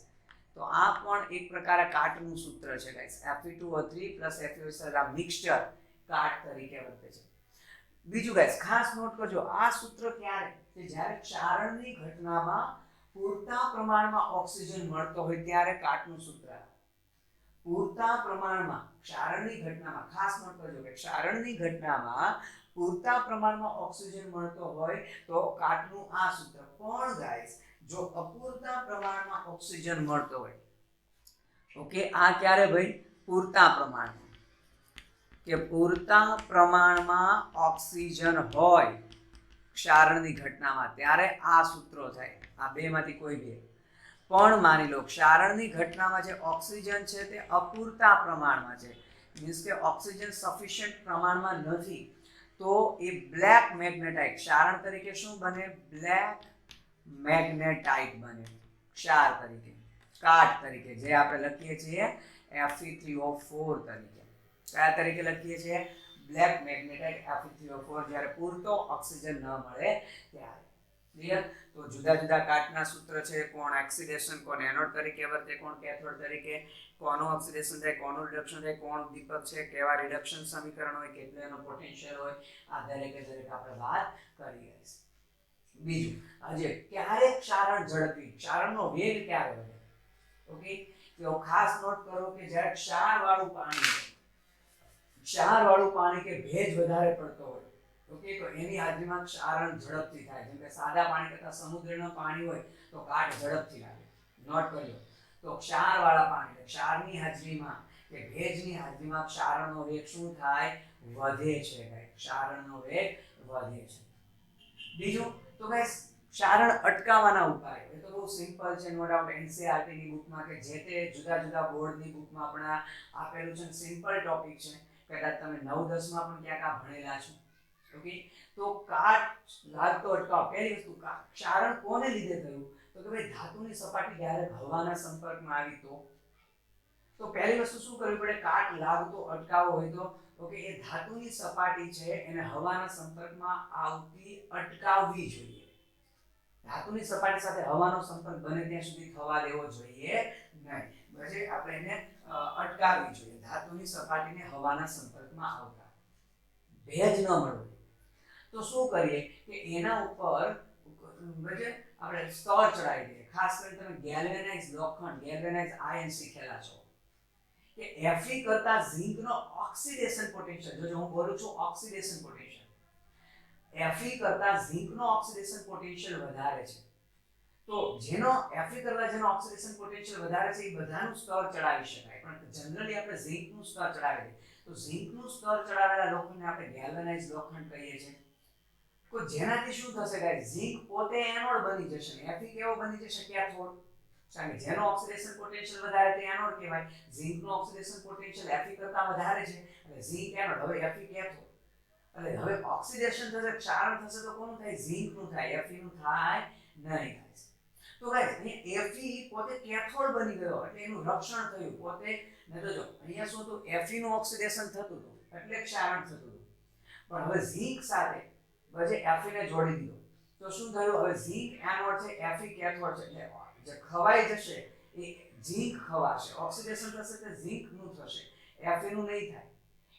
તો આ પણ એક પ્રકારે કાટનું સૂત્ર છે ગાઈસ. Fe2O3 + FeOH આ મિક્સચર કાટ તરીકે વર્તે છે. બીજું ગાઈસ ખાસ નોટ કરજો, આ સૂત્ર ક્યારે? કે જ્યારે ક્ષારણની ઘટનામાં પૂરતા પ્રમાણમાં ઓક્સિજન મળતો હોય ત્યારે કાટનું સૂત્ર. પૂરતા પ્રમાણમાં ક્ષારણની ઘટનામાં ખાસ નોટ કરજો કે ક્ષારણની ઘટનામાં પૂરતા પ્રમાણમાં ઓક્સિજન મળતો હોય તો કાટનું આ સૂત્ર. પણ ગાઈસ જો અપૂરતા પ્રમાણમાં ઓક્સિજન મળતો હોય, ઓકે, આ ક્યારે ભાઈ? પૂરતા પ્રમાણમાં, કે પૂરતા પ્રમાણમાં ઓક્સિજન હોય ક્ષારણની ઘટનામાં, ત્યારે આ સૂત્રો થાય. આ બેમાંથી કોઈ બે. પણ માની લો ક્ષારણની ઘટનામાં જે ઓક્સિજન છે તે અપૂરતા પ્રમાણમાં છે, મીન્સ કે ઓક્સિજન સફિશિયન્ટ પ્રમાણમાં નથી, તો એ બ્લેક મેગ્નેટાઇટ ક્ષારણ તરીકે શું બને? બ્લેક મેગ્નેટાઇટ બને ક્ષાર તરીકે, કાટ તરીકે, જે આપણે લખીએ છીએ Fe3O4 તરીકે. કયા તરીકે લખીએ છીએ? બ્લેક મેગ્નેટાઇટ Fe3O4, જ્યારે પૂરતો ઓક્સિજન ન મળે ત્યારે. ક્લિયર? તો જુદા જુદા કાટના સૂત્ર છે. કોણ ઓક્સિડેશન, કોણ એનોડ તરીકે વર્તે, કોણ કેથોડ તરીકે, કોનું ઓક્સિડેશન થાય, કોનું રિડક્શન થાય, કોણ દીપક છે, કેવા રિડક્શન સમીકરણ હોય, કેટલું એનો પોટેન્શિયલ હોય, આ દરેકે દરેક આપણે વાત કરી છે. બીજું, આજે ક્યારે ક્ષારણ ઝડપી, ક્ષારણનો વેગ ક્યારે વધે? ઓકે, તો ખાસ નોટ કરો કે જ્યારે ક્ષારવાળું પાણી હોય, ક્ષારવાળું પાણી કે ભેજ વધારે પડતો હોય, ઓકે, તો એની હાજરીમાં ક્ષારણ ઝડપથી થાય. જેમ કે સાદા પાણી કરતા સમુદ્રનું પાણી હોય તો કાટ ઝડપથી લાગે. નોટ કર્યો. તો ક્ષારવાળા પાણી, ક્ષારની હાજરીમાં કે ભેજની હાજરીમાં ક્ષારણનો વેગ શું થાય? વધે છે. ક્ષારણનો વેગ વધે છે. બીજું તો ગાઈસ ક્ષારણ અટકાવવાના ઉપાય, એ તો બહુ સિમ્પલ છે. નો ડાઉટ એનસીઈઆરટી ની બુકમાં કે જે તે જુદા જુદા બોર્ડની બુકમાં પણ આપેલું છે. સિમ્પલ ટોપિક છે, કદાચ તમે 9-10 માં પણ ક્યાંક આ ભણેલા છો. ઓકે, તો કાટ લાગતો અટકાવ. પહેલી વસ્તુ, ક્ષારણ કોને લીધે થયું? તો કે ભાઈ ધાતુની સપાટી જ્યારે હવાના સંપર્કમાં આવી તો પહેલી વસ્તુ શું કરવી પડે? કાટ લાગતો અટકાવવો હોય તો ઓકે, એ ધાતુની સપાટી છે એને હવાના સંપર્કમાં આવતી અટકાવવી જોઈએ. ધાતુની સપાટી સાથે હવાનો સંપર્ક બને ત્યાં સુધી થવા દેવો જોઈએ નહીં. પછી આપણે એને અટકાવવી જોઈએ, ધાતુની સપાટીને હવાના સંપર્કમાં આવતા. ભેજ ન મળવો તો શું કરીએ કે એના ઉપર આપણે સ્તર ચડાવી દઈએ. ખાસ કરીને તમે ગેલ્વેનાઇઝ લોખંડ, ગેલ્વેનાઇઝ આયર્ન શીખેલા છો કે Fe કરતા ઝિંકનો ઓક્સિડેશન પોટેન્શિયલ, જો હું બોલું છું ઓક્સિડેશન પોટેન્શિયલ, Fe કરતા ઝિંકનો ઓક્સિડેશન પોટેન્શિયલ વધારે છે. તો જેનો Fe કરતા જેનો ઓક્સિડેશન પોટેન્શિયલ વધારે છે એ બધાનું સ્તર ચડાવી શકાય, પણ જનરલી આપણે ઝિંકનું સ્તર ચડાવી દઈએ. તો ઝિંકનું સ્તર ચડાવેલા લોખંડને આપણે ગેલ્વેનાઇઝ લોખંડ કહીએ છીએ. તો જેનાથી શું થશે ગાઈસ? ઝિંક પોતે એનોડ બની જશે. Fe કેવો બની જશે? કેથોડ. કારણ કે જેનો ઓક્સિડેશન પોટેન્શિયલ વધારે તે એનોડ કહેવાય. ઝિંકનો ઓક્સિડેશન પોટેન્શિયલ Fe કરતા વધારે છે એટલે ઝિંક એનોડ. હવે Fe કેથોડ, એટલે હવે ઓક્સિડેશન થશે, ક્ષારણ થશે તો કોનું થાય? ઝિંકનું થાય, Fe નું થાય નહીં. તો ગાઈસ અહીંયા Fe પોતે કેથોડ બની ગયો એટલે એનું રક્ષણ થયું પોતે. ને તો જો અહીંયા શું હતું? Fe નું ઓક્સિડેશન થતું હતું એટલે ક્ષારણ થતું હતું. પણ હવે ઝિંક સાથે પછી Fe ને જોડી દીધો તો શું થયું? હવે ઝિંક એનોડ છે, Fe કેથોડ છે, એટલે જે ખવાઈ જશે એ ઝિંક ખવાશે. ઓક્સિડેશન થશે તે ઝિંક નું થશે, Fe નું નહીં થાય.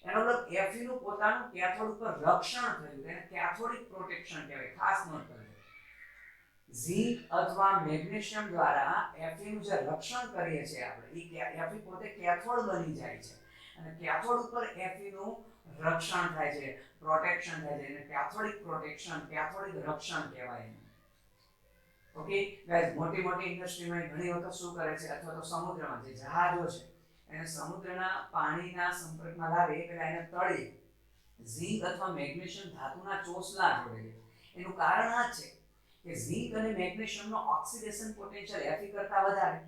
એનો મતલબ Fe નું પોતાનું કેથોડ ઉપર રક્ષણ થયું, એને કેથોડિક પ્રોટેક્શન કહેવાય. ખાસ નોંધ કરજો. ઝિંક અથવા મેગ્નેશિયમ દ્વારા Fe નું જે રક્ષણ કરીએ છીએ આપણે, એ Fe પોતે કેથોડ બની જાય છે અને કેથોડ ઉપર Fe નું રક્ષણ થાય છે, પ્રોટેક્શન થાય છે. એને કેથોડિક પ્રોટેક્શન, કેથોડિક રક્ષણ કહેવાય. ઓકે ગાઈસ, મોટી મોટી ઇન્ડસ્ટ્રીમાં ઘણી વખત શું કરે છે, અથવા તો સમુદ્રમાં જે જહાજો છે એને સમુદ્રના પાણીના સંપર્કમાં લાવે એ પહેલા એને તળીએ ઝિંક અથવા મેગ્નેશિયમ ધાતુના ચોસલા જોડે છે. એનું કારણ આ છે કે ઝિંક અને મેગ્નેશિયમનો ઓક્સિડેશન પોટેન્શિયલ Fe કરતા વધારે,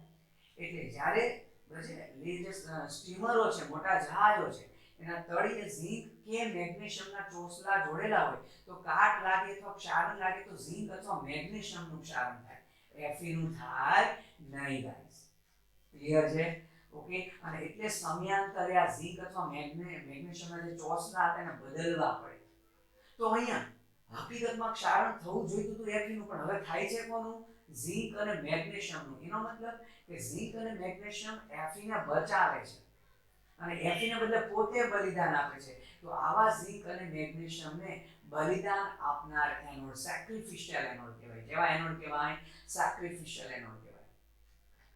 એટલે જ્યારે જે સ્ટીમરો છે, મોટા જહાજો છે, એના તળિયે ઝિંક કે મેગ્નેશિયમના ચોસલા જોડેલા હોય તો કાટ લાગે અથવા ક્ષારણ લાગે તો ઝિંક અથવા મેગ્નેશિયમનું ક્ષારણ થાય, Fe નું થાય નહીં ગાઈસ. ક્લિયર છે? ઓકે, અને એટલે સમયાંતરે આ ઝિંક અથવા મેગ્નેશિયમના જે ચોસલા હતા એને બદલવા પડે. તો અહીંયા હકીકતમાં ક્ષારણ થવું જોઈતું હતું Fe નું, પણ હવે થાય છે કોનું? ઝિંક અને મેગ્નેશિયમનું. એનો મતલબ કે ઝિંક અને મેગ્નેશિયમ Fe ને બચાવે છે અને Fe ને બદલે પોતે બલિદાન આપે છે. તો આવા ઝિંક અને મેગ્નેશિયમને બલિદાન આપનાર એનોડ, સેક્રિફિશિયલ એનોડ કહેવાય. કેવા એનોડ કહેવાય? સેક્રિફિશિયલ એનોડ કહેવાય.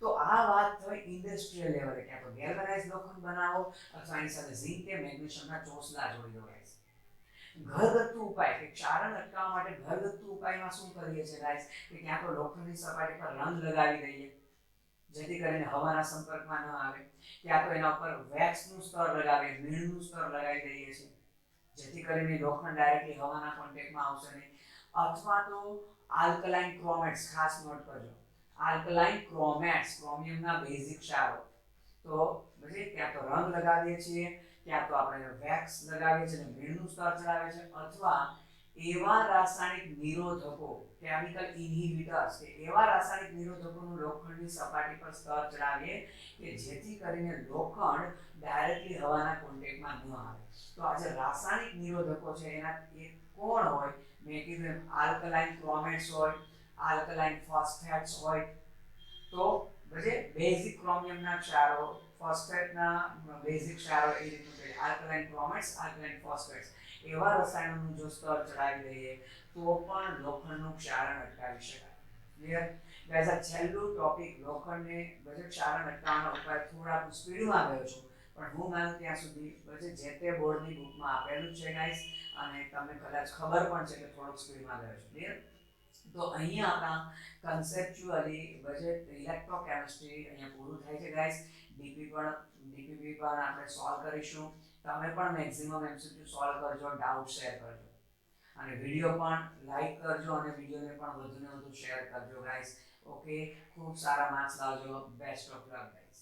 તો આ વાત થઈ ઇન્ડસ્ટ્રીયલ લેવલે, ક્યાં તો ગેલ્વેનાઇઝ લોખંડ બનાવો અથવા એની સાથે ઝિંક કે મેગ્નેશિયમના ચોસલા જોડી દો. ઘરગથ્થુ ઉપાય કે ક્ષારણ અટકાવવા માટે ઘરગથ્થુ ઉપાયમાં શું કરીએ છીએ ગાઈસ કે ક્યાં તો લોખંડની સપાટી પર રંગ લગાવી દઈએ જેથી કરીને હવાના સંપર્કમાં ન આવે, ક્યાં તો એના ઉપર વેક્સનું સ્તર લગાવીએ, મીણનું સ્તર લગાવી દઈએ છીએ જેથી કરીને લોખંડ ડાયરેક્ટલી હવાના કોન્ટેક્ટમાં આવશે નહીં, અથવા તો આલ્કલાઇન ક્રોમેટ્સ, ખાસ નોટ કરજો આલ્કલાઇન ક્રોમેટ્સ, ક્રોમિયમના બેઝિક ક્ષારો, તો પછી ક્યાં તો રંગ લગાવીએ છીએ, ક્યાં તો આપણે વેક્સ લગાવીએ છીએ અને મીણનું સ્તર ચડાવીએ છીએ, અથવા એવા રાસાયણિક નિરોધકો, કેમિકલ ઇન્હિબિટર્સ કે એવા રાસાયણિક નિરોધકોનું લોખંડની સપાટી પર સ્તર ચડાવીએ કે જેથી કરીને લોખંડ ડાયરેક્ટલી હવાના કોન્ટેક્ટમાં ન આવે. તો આ જે રાસાયણિક નિરોધકો છે એના એ કોણ હોય? મેં કીધું એમ આલ્કલાઇન ક્રોમેટ્સ હોય, આલ્કલાઇન ફોસ્ફેટ્સ હોય, તો પછી બેઝિક ક્રોમિયમના ક્ષારો, ફોસ્ફેટના બેઝિક ક્ષારો, એ રીતનું આલ્કલાઇન ક્રોમેટ્સ, આલ્કલાઇન ફોસ્ફેટ્સ, એવા રસાયણોનું જો સ્તર ચડાવી દઈએ તો પણ લોખંડનું ક્ષારણ અટકાવી શકાય. Clear guys? આ છેલ્લું ટોપિક લોખંડને પછી ક્ષારણ અટકાવવાનો ઉપાય થોડા સ્પીડમાં ગયો છું પણ હું માનું ત્યાં સુધી પછી જે તે બોર્ડની બુકમાં આપેલું છે ગાઈસ, અને તમને કદાચ ખબર પણ છે કે થોડુંક સ્પીડમાં ગયો છું. ક્લિયર? તો અહીંયા આપણા કન્સેપ્ચ્યુઅલી બજેટ ઇલેક્ટ્રોકેમિસ્ટ્રી અહીંયા પૂરું થાય છે ગાઈસ. ડીપીપી પણ આપણે સોલ્વ કરીશું. તમે પણ મેક્સિમમ એમસીક્યુ સોલ્વ કરજો, ડાઉટ શેર કરજો અને વિડીયો પણ લાઈક કરજો અને વિડીયોને પણ વધુને વધુ શેર કરજો ગાઈસ. ઓકે, ખૂબ સારા માર્ક્સ લાવજો. Best of luck guys.